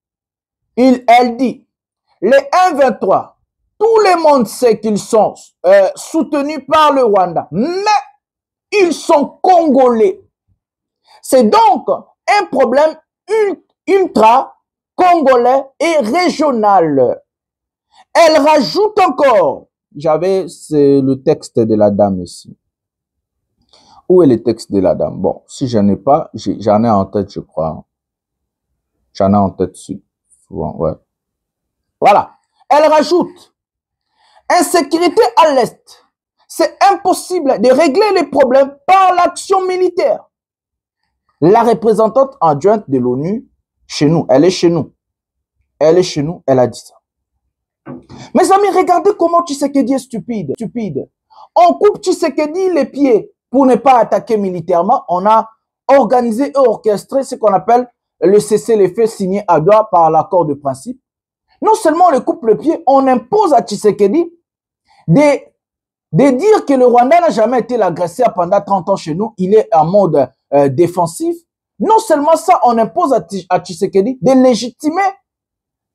Speaker 7: elle dit, les M23, tout le monde sait qu'ils sont soutenus par le Rwanda, mais ils sont congolais. C'est donc un problème ultra-congolais et régional. Elle rajoute encore, j'avais le texte de la dame ici. Où est le texte de la dame? Bon, si je n'ai pas, j'en ai en tête, je crois. J'en ai en tête souvent, ouais. Voilà. Elle rajoute, insécurité à l'Est. C'est impossible de régler les problèmes par l'action militaire. La représentante adjointe de l'ONU, chez nous, elle est chez nous. Elle est chez nous, elle a dit ça. Mes amis, regardez comment Tshisekedi est stupide. On coupe Tshisekedi les pieds pour ne pas attaquer militairement. On a organisé et orchestré ce qu'on appelle le cessez-le-feu signé à Doha par l'accord de principe. Non seulement on le coupe le pied, on impose à Tshisekedi de dire que le Rwanda n'a jamais été l'agresseur pendant 30 ans chez nous. Il est en mode défensif. Non seulement ça, on impose à Tshisekedi de légitimer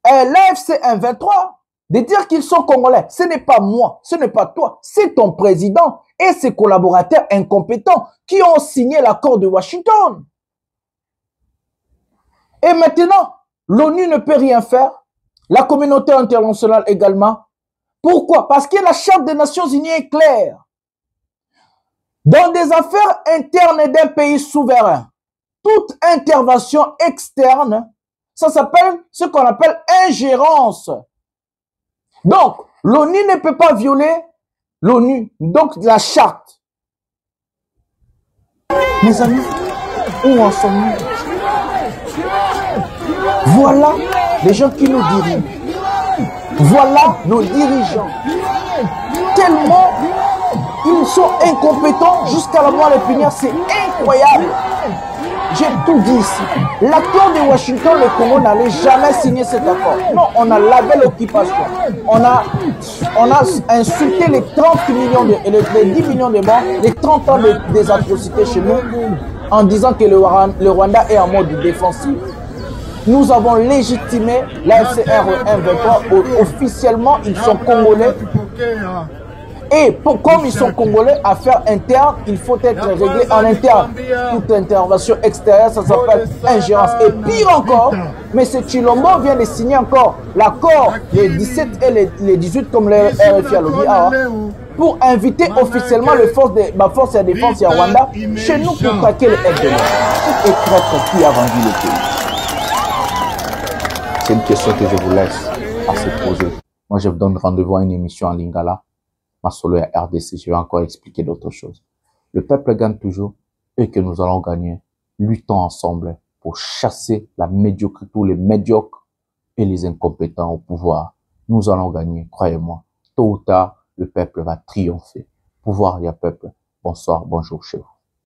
Speaker 7: l'AFC M23, de dire qu'ils sont congolais. Ce n'est pas moi, ce n'est pas toi, c'est ton président et ses collaborateurs incompétents qui ont signé l'accord de Washington. Et maintenant, l'ONU ne peut rien faire, la communauté internationale également. Pourquoi? Parce que la charte des Nations Unies est claire. Dans des affaires internes d'un pays souverain, toute intervention externe, ça s'appelle ce qu'on appelle ingérence. Donc, l'ONU ne peut pas violer l'ONU, donc la charte. Mes amis, où en sommes-nous? Voilà les gens qui nous dirigent. Voilà nos dirigeants. Tellement ils sont incompétents jusqu'à la moelle épinière, c'est incroyable. J'ai tout dit ici. L'accord de Washington, le Congo n'allait jamais signer cet accord. Non, on a lavé l'occupation. On a insulté les 30 millions les 10 millions de morts, les 30 ans des atrocités chez nous, en disant que le Rwanda est en mode défensif. Nous avons légitimé l'AFC M23. Officiellement, ils sont congolais. Et comme ils sont congolais, affaires internes, il faut être réglé en interne. Toute intervention extérieure, ça s'appelle ingérence. Et pire encore, M. Chilombo vient de signer encore l'accord les 17 et les 18, comme le RFI a lobby, pour inviter officiellement les forces de défense à Rwanda chez nous pour traquer les FDLR. Et traître qui a vendu le pays. C'est une question que je vous laisse à se poser. Moi, je vous donne rendez-vous à une émission en Lingala. Solo à RDC, je vais encore expliquer d'autres choses. Le peuple gagne toujours et que nous allons gagner. Luttons ensemble pour chasser la médiocrité, tous les médiocres et les incompétents au pouvoir. Nous allons gagner, croyez-moi. Tôt ou tard, le peuple va triompher. Pouvoir, il y a peuple. Bonsoir, bonjour chez vous.